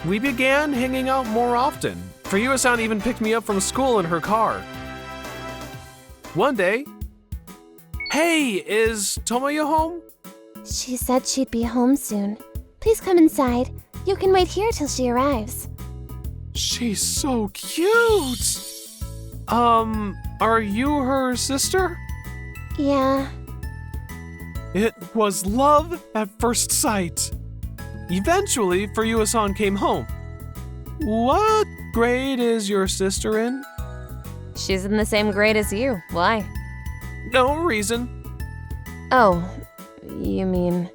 We began hanging out more often. Fuyua-san even picked me up from school in her car. One day, Hey, is Tomoyo home? She said she'd be home soon. Please come inside. You can wait here till she arrives. She's so cute! Are you her sister? Yeah. It was love at first sight. Eventually, Furuya-san came home. What grade is your sister in? She's in the same grade as you. Why? No reason. Oh, you mean...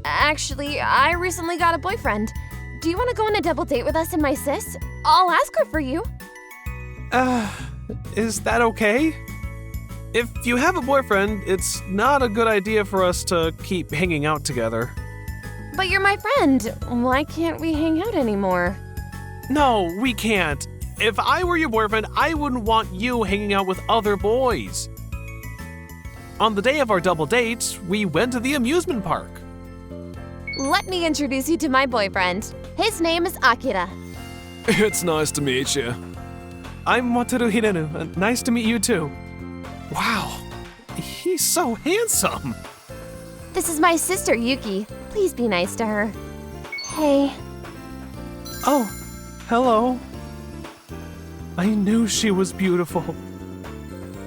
Actually, I recently got a boyfriend. Do you want to go on a double date with us and my sis? I'll ask her for you. Is that okay? If you have a boyfriend, it's not a good idea for us to keep hanging out together. But you're my friend. Why can't we hang out anymore? No, we can't. If I were your boyfriend, I wouldn't want you hanging out with other boys. On the day of our double date, we went to the amusement park. Let me introduce you to my boyfriend. His name is Akira. It's nice to meet you. I'm Wataru Hirenu. Nice to meet you too. Wow, he's so handsome. This is my sister, Yuki. Please be nice to her. Hey. Oh, hello. I knew she was beautiful.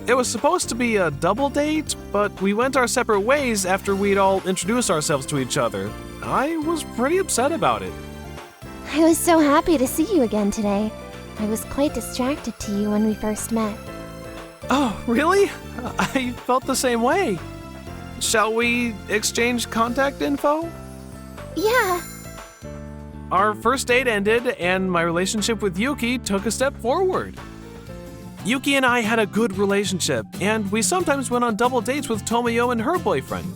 It was supposed to be a double date, but we went our separate ways after we'd all introduced ourselves to each other. I was pretty upset about it. I was so happy to see you again today. I was quite distracted to you when we first met. Oh, really? I felt the same way. Shall we exchange contact info? Yeah. Our first date ended, and my relationship with Yuki took a step forward. Yuki and I had a good relationship, and we sometimes went on double dates with Tomoyo and her boyfriend.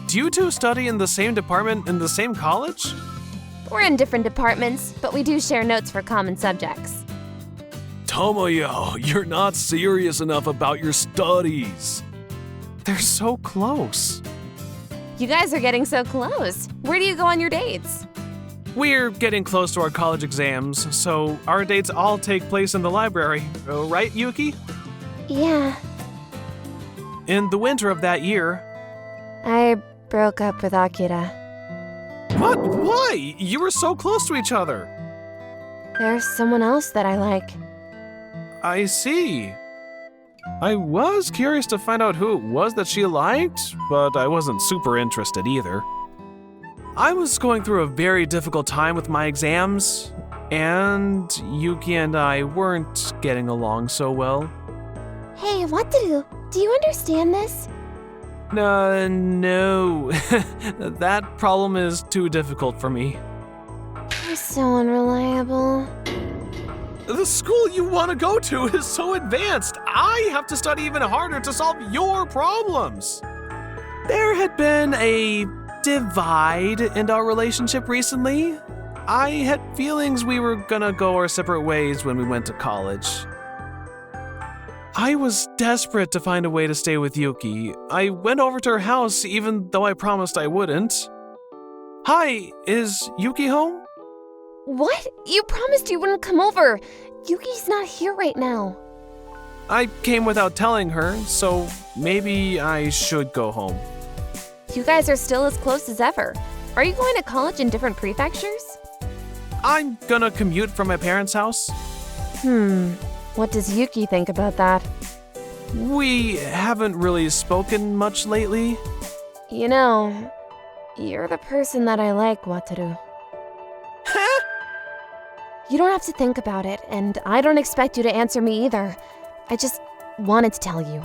Do you two study in the same department in the same college? We're in different departments, but we do share notes for common subjects. Tomoyo, you're not serious enough about your studies. They're so close. You guys are getting so close. Where do you go on your dates? We're getting close to our college exams, so our dates all take place in the library. Right, Yuki? Yeah. In the winter of that year. I broke up with Akira. What? Why? You were so close to each other. There's someone else that I like. I see. I was curious to find out who it was that she liked, but I wasn't super interested either. I was going through a very difficult time with my exams, and Yuki and I weren't getting along so well. Hey, Wataru, do you understand this? No. That problem is too difficult for me. You're so unreliable. The school you want to go to is so advanced. I have to study even harder to solve your problems. There had been a divide in our relationship recently. I had feelings we were gonna go our separate ways when we went to college. I was desperate to find a way to stay with Yuki. I went over to her house even though I promised I wouldn't. Hi, is Yuki home? What? You promised you wouldn't come over. Yuki's not here right now. I came without telling her, so maybe I should go home. You guys are still as close as ever. Are you going to college in different prefectures? I'm gonna commute from my parents' house. What does Yuki think about that? We haven't really spoken much lately. You know, you're the person that I like, Wataru. You don't have to think about it, and I don't expect you to answer me either. I just wanted to tell you.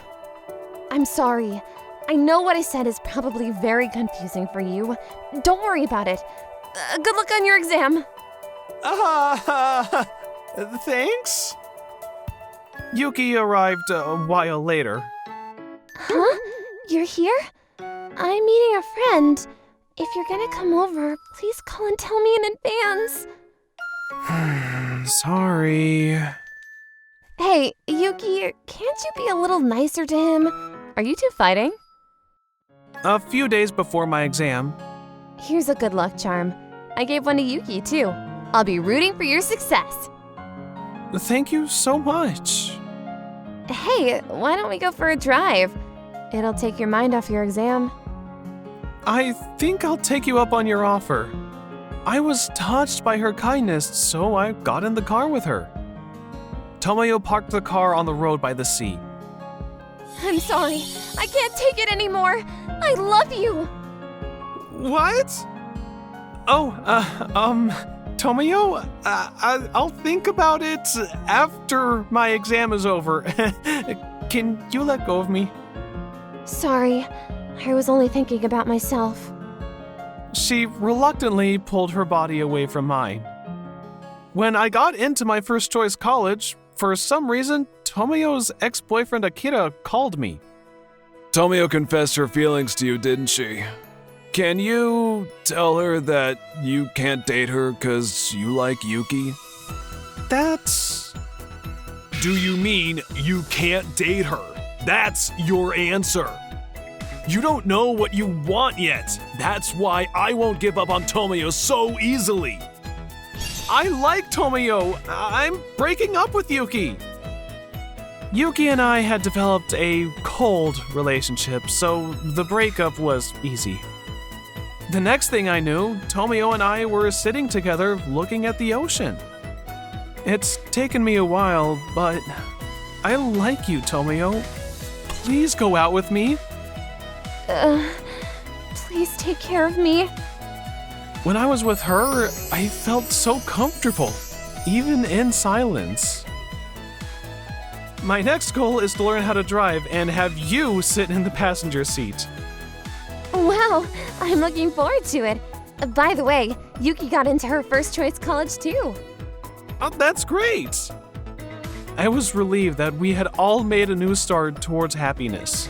I'm sorry. I know what I said is probably very confusing for you. Don't worry about it. Good luck on your exam. Thanks? Yuki arrived a while later. Huh? You're here? I'm meeting a friend. If you're gonna come over, please call and tell me in advance. Sorry. Hey, Yuki, can't you be a little nicer to him? Are you two fighting? A few days before my exam. Here's a good luck charm. I gave one to Yuki, too. I'll be rooting for your success. Thank you so much. Hey, why don't we go for a drive? It'll take your mind off your exam. I think I'll take you up on your offer. I was touched by her kindness, so I got in the car with her. Tomoyo parked the car on the road by the sea. I'm sorry. I can't take it anymore. I love you. What? Oh, Tomoyo, I'll think about it after my exam is over. Can you let go of me? Sorry. I was only thinking about myself. She reluctantly pulled her body away from mine. When I got into my first choice college, for some reason, Tomoyo's ex-boyfriend Akira called me. Tomoyo confessed her feelings to you, didn't she? Can you tell her that you can't date her because you like Yuki? That's... Do you mean you can't date her? That's your answer. You don't know what you want yet. That's why I won't give up on Tomoyo so easily. I like Tomoyo. I'm breaking up with Yuki. Yuki and I had developed a cold relationship, so the breakup was easy. The next thing I knew, Tomoyo and I were sitting together looking at the ocean. It's taken me a while, but I like you, Tomoyo. Please go out with me. Please take care of me. When I was with her, I felt so comfortable, even in silence. My next goal is to learn how to drive and have you sit in the passenger seat. Wow, I'm looking forward to it. By the way, Yuki got into her first choice college too. Oh, that's great! I was relieved that we had all made a new start towards happiness.